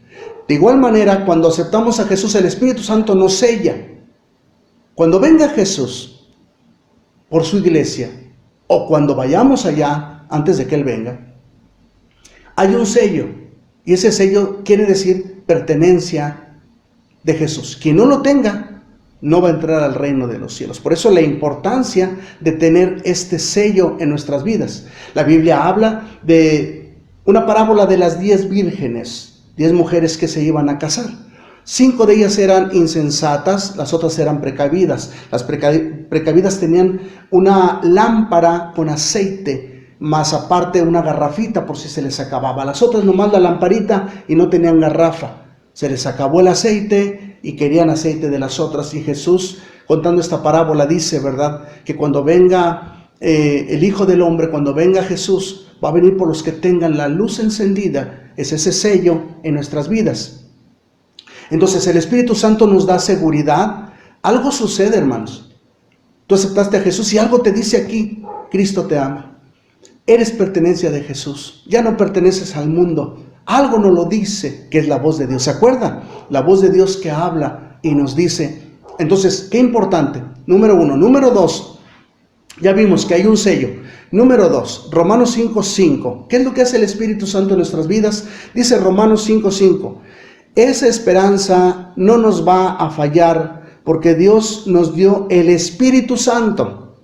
De igual manera, cuando aceptamos a Jesús, el Espíritu Santo nos sella. Cuando venga Jesús por su iglesia, o cuando vayamos allá antes de que Él venga, hay un sello, y ese sello quiere decir pertenencia de Jesús. Quien no lo tenga, no va a entrar al reino de los cielos. Por eso la importancia de tener este sello en nuestras vidas. La Biblia habla de una parábola de las 10 vírgenes, 10 mujeres que se iban a casar. 5 de ellas eran insensatas, las otras eran precavidas. Las precavidas tenían una lámpara con aceite, más aparte una garrafita por si se les acababa. Las otras nomás la lamparita y no tenían garrafa. Se les acabó el aceite y querían aceite de las otras. Y Jesús, contando esta parábola, dice, ¿verdad?, que cuando venga el Hijo del Hombre, cuando venga Jesús, va a venir por los que tengan la luz encendida. Es ese sello en nuestras vidas. Entonces el Espíritu Santo nos da seguridad. Algo sucede, hermanos. Tú aceptaste a Jesús y algo te dice aquí: Cristo te ama. Eres pertenencia de Jesús. Ya no perteneces al mundo. Algo nos lo dice, que es la voz de Dios. ¿Se acuerda? La voz de Dios que habla y nos dice. Entonces, qué importante. Número 1. Número 2. Ya vimos que hay un sello. Número 2. Romanos 5:5. ¿Qué es lo que hace el Espíritu Santo en nuestras vidas? Dice Romanos 5:5. Esa esperanza no nos va a fallar porque Dios nos dio el Espíritu Santo,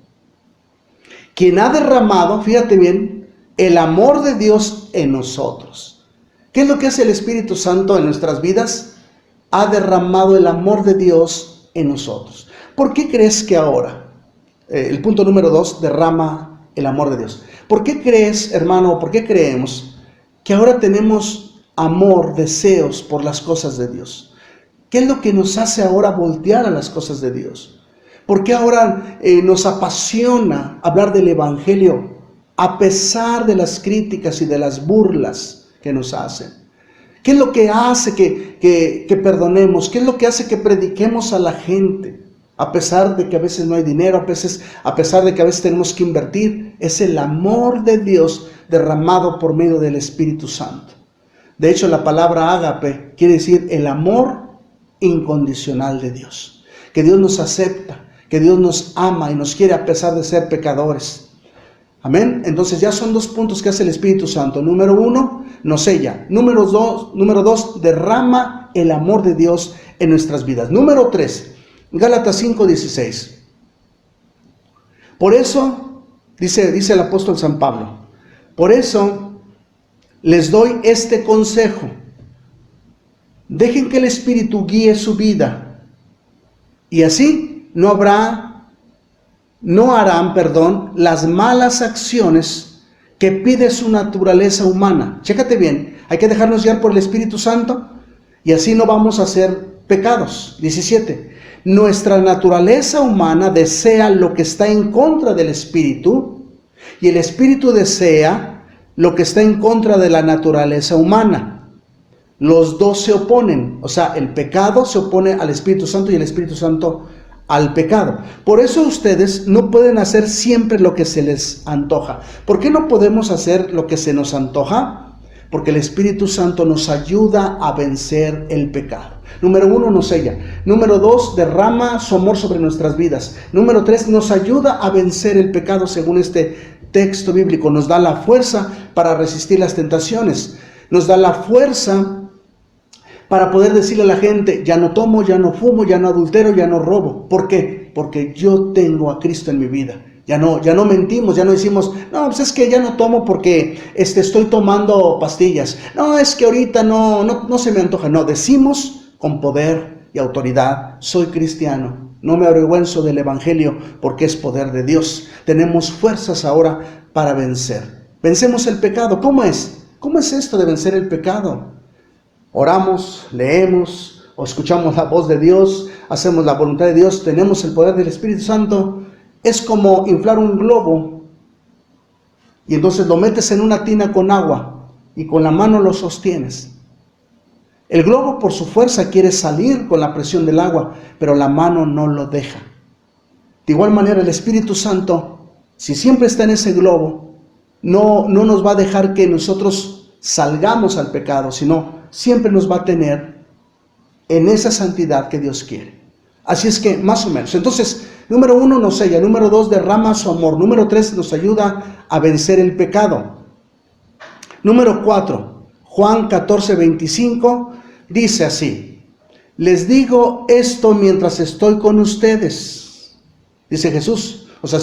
quien ha derramado, fíjate bien, el amor de Dios en nosotros. ¿Qué es lo que hace el Espíritu Santo en nuestras vidas? Ha derramado el amor de Dios en nosotros. ¿Por qué crees que ahora, el punto número 2, derrama el amor de Dios? ¿Por qué crees, hermano, por qué creemos que ahora tenemos amor, deseos por las cosas de Dios? ¿Qué es lo que nos hace ahora voltear a las cosas de Dios? ¿Por qué ahora nos apasiona hablar del Evangelio a pesar de las críticas y de las burlas que nos hacen? ¿Qué es lo que hace que perdonemos? ¿Qué es lo que hace que prediquemos a la gente? A pesar de que a veces no hay dinero, a pesar de que a veces tenemos que invertir, es el amor de Dios derramado por medio del Espíritu Santo. De hecho, la palabra ágape quiere decir el amor incondicional de Dios. Que Dios nos acepta, que Dios nos ama y nos quiere a pesar de ser pecadores. Amén. Entonces ya son 2 puntos que hace el Espíritu Santo. Número 1, nos sella. Número 2, derrama el amor de Dios en nuestras vidas. Número 3, Gálatas 5:16. Por eso, dice el apóstol San Pablo, por eso les doy este consejo: dejen que el Espíritu guíe su vida, y así no harán las malas acciones que pide su naturaleza humana. Chécate bien, hay que dejarnos guiar por el Espíritu Santo, y así no vamos a hacer pecados. 17. Nuestra naturaleza humana desea lo que está en contra del Espíritu, y el Espíritu desea lo que está en contra de la naturaleza humana. Los dos se oponen, o sea, el pecado se opone al Espíritu Santo y el Espíritu Santo al pecado. Por eso ustedes no pueden hacer siempre lo que se les antoja. ¿Por qué no podemos hacer lo que se nos antoja? Porque el Espíritu Santo nos ayuda a vencer el pecado. Número 1, nos sella. Número 2, derrama su amor sobre nuestras vidas. Número 3, nos ayuda a vencer el pecado según este texto bíblico. Nos da la fuerza para resistir las tentaciones. Nos da la fuerza para poder decirle a la gente: ya no tomo, ya no fumo, ya no adultero, ya no robo. ¿Por qué? Porque yo tengo a Cristo en mi vida. Ya no mentimos, ya no decimos: no, pues es que ya no tomo porque estoy tomando pastillas. No, es que ahorita no se me antoja. No, decimos con poder y autoridad: soy cristiano. No me avergüenzo del Evangelio porque es poder de Dios. Tenemos fuerzas ahora para vencer. Vencemos el pecado. ¿Cómo es? ¿Cómo es esto de vencer el pecado? Oramos, leemos o escuchamos la voz de Dios, hacemos la voluntad de Dios, tenemos el poder del Espíritu Santo. Es como inflar un globo y entonces lo metes en una tina con agua y con la mano lo sostienes. El globo por su fuerza quiere salir con la presión del agua, pero la mano no lo deja. De igual manera el Espíritu Santo, si siempre está en ese globo, no nos va a dejar que nosotros salgamos al pecado, sino siempre nos va a tener en esa santidad que Dios quiere. Así es que, más o menos. Entonces, número 1, nos sella. Número 2, derrama su amor. Número 3, nos ayuda a vencer el pecado. Número 4, Juan 14:25 dice así: les digo esto mientras estoy con ustedes, dice Jesús. O sea,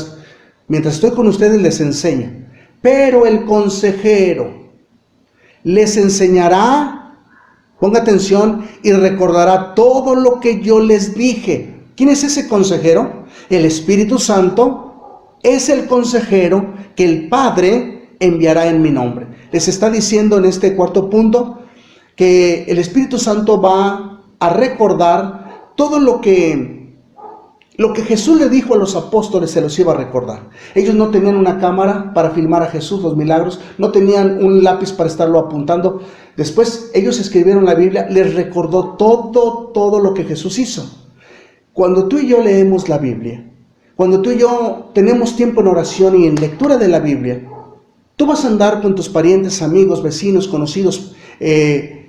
mientras estoy con ustedes les enseño. Pero el consejero les enseñará, ponga atención, y recordará todo lo que yo les dije. ¿Quién es ese consejero? El Espíritu Santo es el consejero que el Padre enviará en mi nombre. Les está diciendo en este cuarto punto que el Espíritu Santo va a recordar todo lo que Jesús le dijo a los apóstoles, se los iba a recordar. Ellos no tenían una cámara para filmar a Jesús, los milagros, no tenían un lápiz para estarlo apuntando. Después ellos escribieron la Biblia, les recordó todo lo que Jesús hizo. Cuando tú y yo leemos la Biblia, cuando tú y yo tenemos tiempo en oración y en lectura de la Biblia, tú vas a andar con tus parientes, amigos, vecinos, conocidos,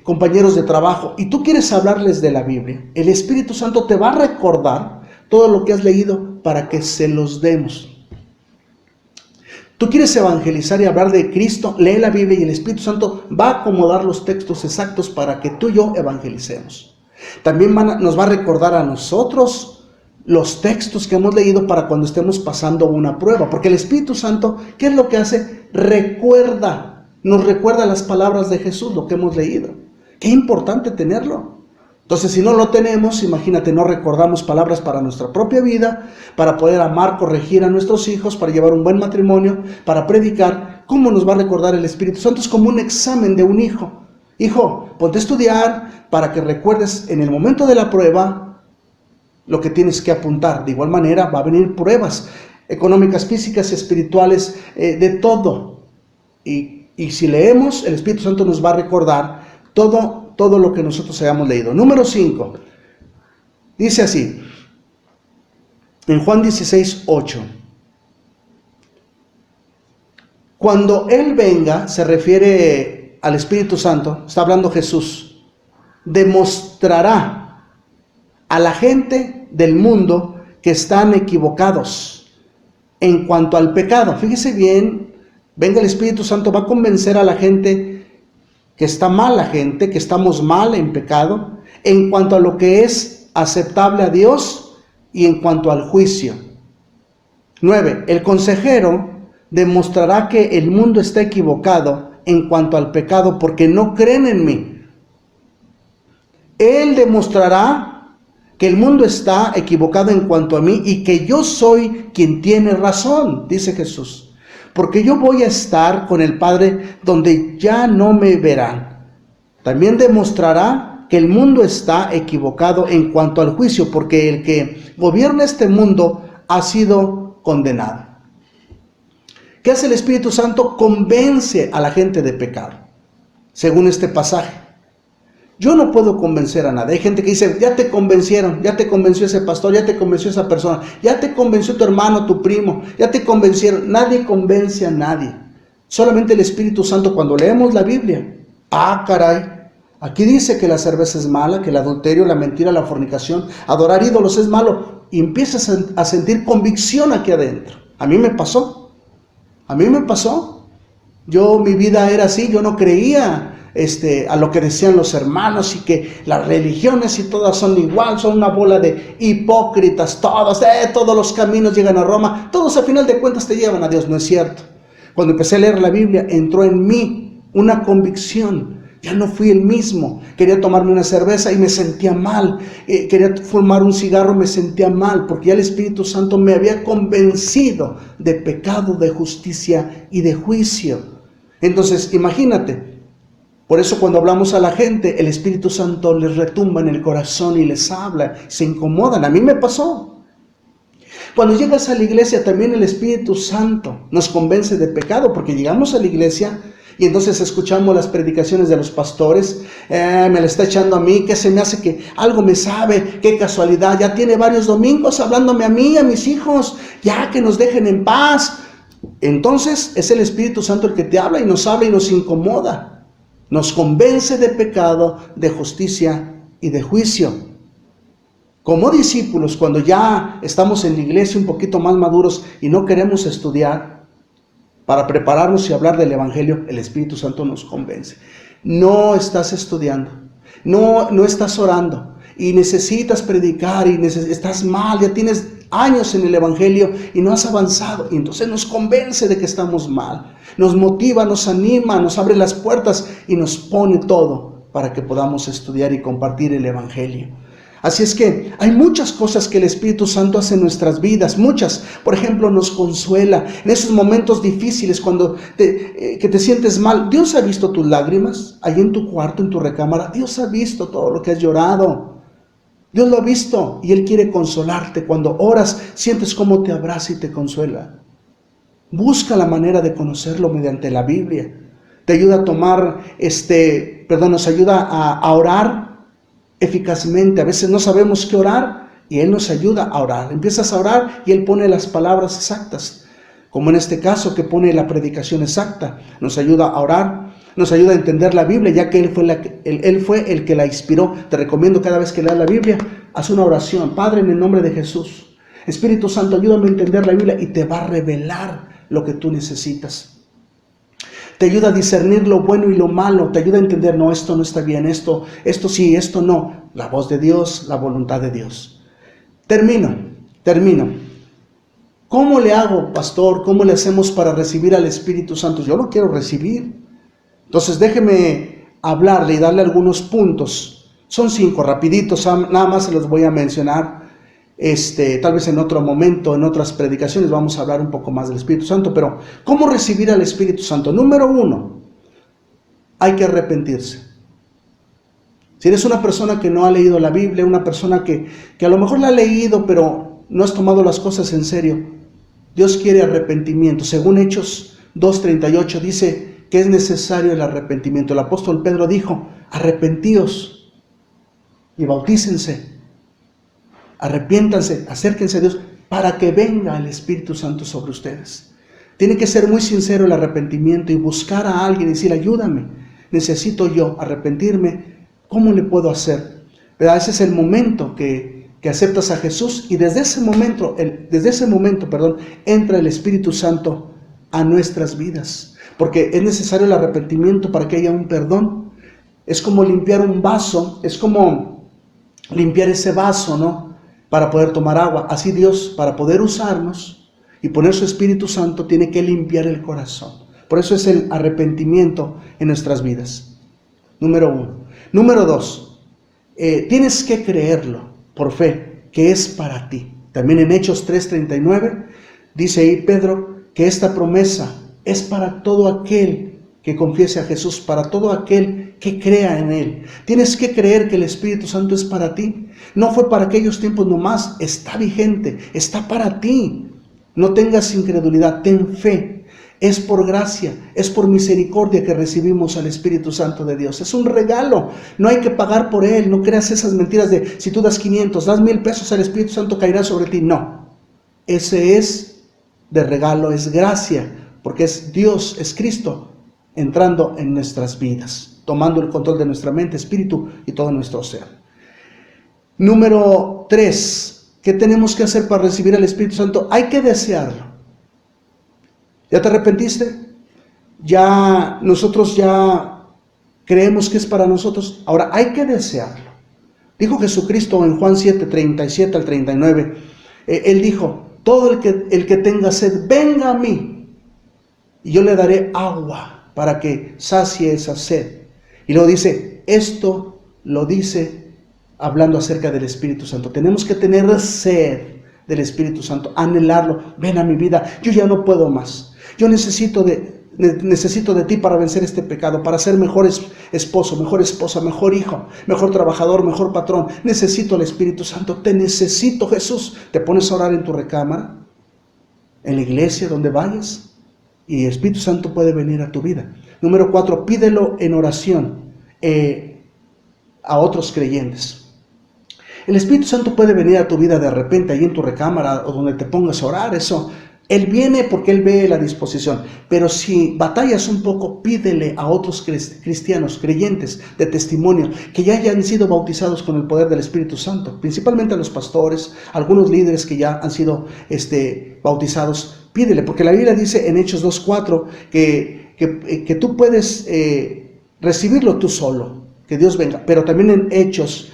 compañeros de trabajo, y tú quieres hablarles de la Biblia. El Espíritu Santo te va a recordar todo lo que has leído para que se los demos. Tú quieres evangelizar y hablar de Cristo, lee la Biblia y el Espíritu Santo va a acomodar los textos exactos para que tú y yo evangelicemos. También nos va a recordar a nosotros los textos que hemos leído para cuando estemos pasando una prueba. Porque el Espíritu Santo, ¿qué es lo que hace? Nos recuerda las palabras de Jesús, lo que hemos leído. Qué importante tenerlo. Entonces, si no lo tenemos, imagínate, no recordamos palabras para nuestra propia vida, para poder amar, corregir a nuestros hijos, para llevar un buen matrimonio, para predicar. ¿Cómo nos va a recordar el Espíritu Santo? Es como un examen de un hijo. Hijo, ponte a estudiar para que recuerdes en el momento de la prueba lo que tienes que apuntar. De igual manera, va a venir pruebas económicas, físicas, espirituales, de todo. Y si leemos, el Espíritu Santo nos va a recordar todo lo que nosotros hayamos leído. Número 5. Dice así, en Juan 16:8. Cuando Él venga, se refiere al Espíritu Santo, está hablando Jesús, demostrará a la gente del mundo que están equivocados en cuanto al pecado. Fíjese bien, venga el Espíritu Santo, va a convencer a la gente que está mal, la gente, que estamos mal en pecado, en cuanto a lo que es aceptable a Dios y en cuanto al juicio. 9. El consejero demostrará que el mundo está equivocado en cuanto al pecado porque no creen en mí. Él demostrará que el mundo está equivocado en cuanto a mí y que yo soy quien tiene razón, dice Jesús. Porque yo voy a estar con el Padre donde ya no me verán. También demostrará que el mundo está equivocado en cuanto al juicio, porque el que gobierna este mundo ha sido condenado. ¿Qué hace el Espíritu Santo? Convence a la gente de pecado, según este pasaje. Yo no puedo convencer a nadie. Hay gente que dice, ya te convencieron, ya te convenció ese pastor, ya te convenció esa persona, ya te convenció tu hermano, tu primo, ya te convencieron. Nadie convence a nadie. Solamente el Espíritu Santo. Cuando leemos la Biblia, caray, aquí dice que la cerveza es mala, que el adulterio, la mentira, la fornicación, adorar ídolos es malo. Y empiezas a sentir convicción aquí adentro. A mí me pasó. Mi vida era así, yo no creía a lo que decían los hermanos y que las religiones y todas son igual, son una bola de hipócritas, todos los caminos llegan a Roma, todos a final de cuentas te llevan a Dios. No es cierto. Cuando empecé a leer la Biblia, entró en mí una convicción. Ya no fui el mismo. Quería tomarme una cerveza y me sentía mal. Quería fumar un cigarro, me sentía mal, porque ya el Espíritu Santo me había convencido de pecado, de justicia y de juicio. Entonces, imagínate. Por eso cuando hablamos a la gente, el Espíritu Santo les retumba en el corazón y les habla, se incomodan. A mí me pasó. Cuando llegas a la iglesia, también el Espíritu Santo nos convence de pecado, porque llegamos a la iglesia y entonces escuchamos las predicaciones de los pastores. Me la está echando a mí, que se me hace que algo me sabe, qué casualidad, ya tiene varios domingos hablándome a mí, a mis hijos, ya que nos dejen en paz. Entonces es el Espíritu Santo el que te habla y nos incomoda. Nos convence de pecado, de justicia y de juicio. Como discípulos, cuando ya estamos en la iglesia un poquito más maduros y no queremos estudiar para prepararnos y hablar del Evangelio, el Espíritu Santo nos convence. No estás estudiando, no estás orando, y necesitas predicar y estás mal, ya tienes años en el Evangelio y no has avanzado. Y entonces nos convence de que estamos mal, nos motiva, nos anima, nos abre las puertas y nos pone todo para que podamos estudiar y compartir el Evangelio. Así es que hay muchas cosas que el Espíritu Santo hace en nuestras vidas, muchas. Por ejemplo, nos consuela en esos momentos difíciles cuando que te sientes mal. Dios ha visto tus lágrimas ahí en tu cuarto, en tu recámara. Dios ha visto todo lo que has llorado. Dios lo ha visto y Él quiere consolarte. Cuando oras, sientes cómo te abraza y te consuela. Busca la manera de conocerlo mediante la Biblia. Te ayuda a tomar, nos ayuda a orar eficazmente. A veces no sabemos qué orar y Él nos ayuda a orar. Empiezas a orar y Él pone las palabras exactas, como en este caso que pone la predicación exacta. Nos ayuda a orar, nos ayuda a entender la Biblia, ya que Él fue el que la inspiró. Te recomiendo cada vez que leas la Biblia, haz una oración. Padre, en el nombre de Jesús, Espíritu Santo, ayúdame a entender la Biblia, y te va a revelar lo que tú necesitas. Te ayuda a discernir lo bueno y lo malo. Te ayuda a entender, no, esto no está bien, esto sí, esto no. La voz de Dios, la voluntad de Dios. Termino. ¿Cómo le hago, pastor? ¿Cómo le hacemos para recibir al Espíritu Santo? Yo lo quiero recibir. Entonces déjeme hablarle y darle algunos puntos. Son 5, rapiditos, nada más se los voy a mencionar. Tal vez en otro momento, en otras predicaciones vamos a hablar un poco más del Espíritu Santo, pero ¿cómo recibir al Espíritu Santo? Número 1, hay que arrepentirse. Si eres una persona que no ha leído la Biblia, una persona que a lo mejor la ha leído, pero no has tomado las cosas en serio, Dios quiere arrepentimiento. Según Hechos 2:38 dice que es necesario el arrepentimiento. El apóstol Pedro dijo, arrepentíos y bautícense. Arrepiéntanse, acérquense a Dios para que venga el Espíritu Santo sobre ustedes. Tiene que ser muy sincero el arrepentimiento y buscar a alguien y decir, ayúdame, necesito yo arrepentirme, ¿cómo le puedo hacer? ¿Verdad? Ese es el momento que aceptas a Jesús y desde ese momento, entra el Espíritu Santo a nuestras vidas, porque es necesario el arrepentimiento para que haya un perdón. Es como limpiar un vaso, es como limpiar ese vaso, ¿no?, para poder tomar agua. Así Dios, para poder usarnos y poner su Espíritu Santo, tiene que limpiar el corazón. Por eso es el arrepentimiento en nuestras vidas. Número 1. Número 2, tienes que creerlo por fe, que es para ti. También en Hechos 3:39 dice ahí Pedro que esta promesa es para todo aquel que confiese a Jesús, para todo aquel que crea en Él. Tienes que creer que el Espíritu Santo es para ti. No fue para aquellos tiempos nomás, está vigente, está para ti. No tengas incredulidad, ten fe. Es por gracia, es por misericordia que recibimos al Espíritu Santo de Dios. Es un regalo, no hay que pagar por Él. No creas esas mentiras de si tú das 500, das 1,000 pesos, al Espíritu Santo caerá sobre ti. No, ese es de regalo, es gracia, porque es Dios, es Cristo entrando en nuestras vidas, tomando el control de nuestra mente, espíritu y todo nuestro ser. Número 3, ¿qué tenemos que hacer para recibir al Espíritu Santo? Hay que desearlo. ¿Ya te arrepentiste? Nosotros ya creemos que es para nosotros. Ahora hay que desearlo. Dijo Jesucristo en Juan 7:37 al 39, Él dijo, todo el que tenga sed, venga a mí, y yo le daré agua para que sacie esa sed. Y luego dice, esto lo dice hablando acerca del Espíritu Santo. Tenemos que tener sed del Espíritu Santo, anhelarlo. Ven a mi vida, yo ya no puedo más. Yo necesito de ti para vencer este pecado, para ser mejor esposo, mejor esposa, mejor hijo, mejor trabajador, mejor patrón. Necesito el Espíritu Santo, te necesito, Jesús. Te pones a orar en tu recámara, en la iglesia, donde vayas, y el Espíritu Santo puede venir a tu vida. Número 4, pídelo en oración a otros creyentes. El Espíritu Santo puede venir a tu vida de repente, ahí en tu recámara o donde te pongas a orar. Eso, Él viene porque Él ve la disposición. Pero si batallas un poco, pídele a otros cristianos, creyentes de testimonio, que ya hayan sido bautizados con el poder del Espíritu Santo, principalmente a los pastores, algunos líderes que ya han sido bautizados. Pídele, porque la Biblia dice en Hechos 2:4 que tú puedes recibirlo tú solo, que Dios venga. Pero también en Hechos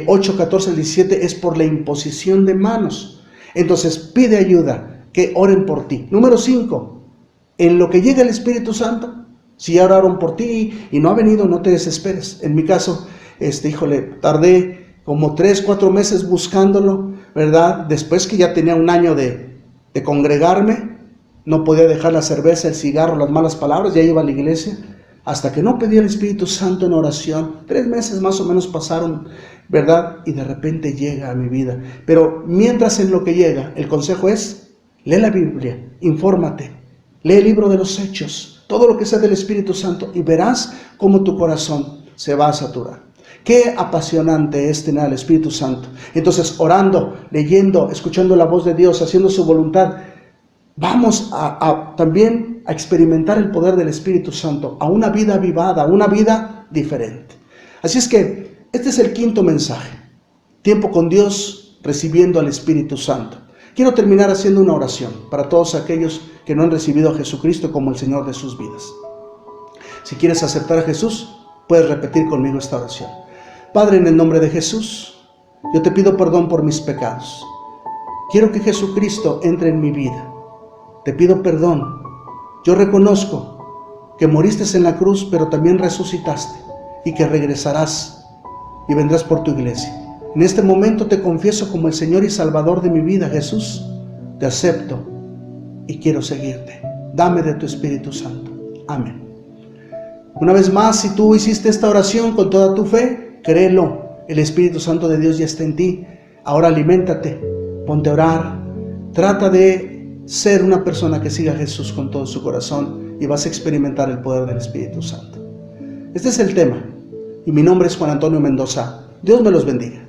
8, 14 al 17 es por la imposición de manos. Entonces pide ayuda, que oren por ti. Número 5, en lo que llega el Espíritu Santo, si ya oraron por ti y no ha venido, no te desesperes. En mi caso, tardé como 3, 4 meses buscándolo, ¿verdad? Después que ya tenía un año de congregarme, no podía dejar la cerveza, el cigarro, las malas palabras, ya iba a la iglesia, hasta que no pedí al Espíritu Santo en oración. 3 meses más o menos pasaron, ¿verdad? Y de repente llega a mi vida. Pero mientras en lo que llega, el consejo es, lee la Biblia, infórmate, lee el libro de los Hechos, todo lo que sea del Espíritu Santo, y verás cómo tu corazón se va a saturar. Qué apasionante es tener al Espíritu Santo. Entonces, orando, leyendo, escuchando la voz de Dios, haciendo su voluntad, vamos también a experimentar el poder del Espíritu Santo, a una vida avivada, a una vida diferente. Así es que este es el 5º mensaje. Tiempo con Dios, recibiendo al Espíritu Santo. Quiero terminar haciendo una oración para todos aquellos que no han recibido a Jesucristo como el Señor de sus vidas. Si quieres aceptar a Jesús, puedes repetir conmigo esta oración. Padre, en el nombre de Jesús, yo te pido perdón por mis pecados. Quiero que Jesucristo entre en mi vida. Te pido perdón. Yo reconozco que moriste en la cruz, pero también resucitaste y que regresarás y vendrás por tu iglesia. En este momento te confieso como el Señor y Salvador de mi vida, Jesús. Te acepto y quiero seguirte. Dame de tu Espíritu Santo. Amén. Una vez más, si tú hiciste esta oración con toda tu fe, créelo. El Espíritu Santo de Dios ya está en ti. Ahora aliméntate, ponte a orar. Trata de ser una persona que siga a Jesús con todo su corazón y vas a experimentar el poder del Espíritu Santo. Este es el tema y mi nombre es Juan Antonio Mendoza. Dios me los bendiga.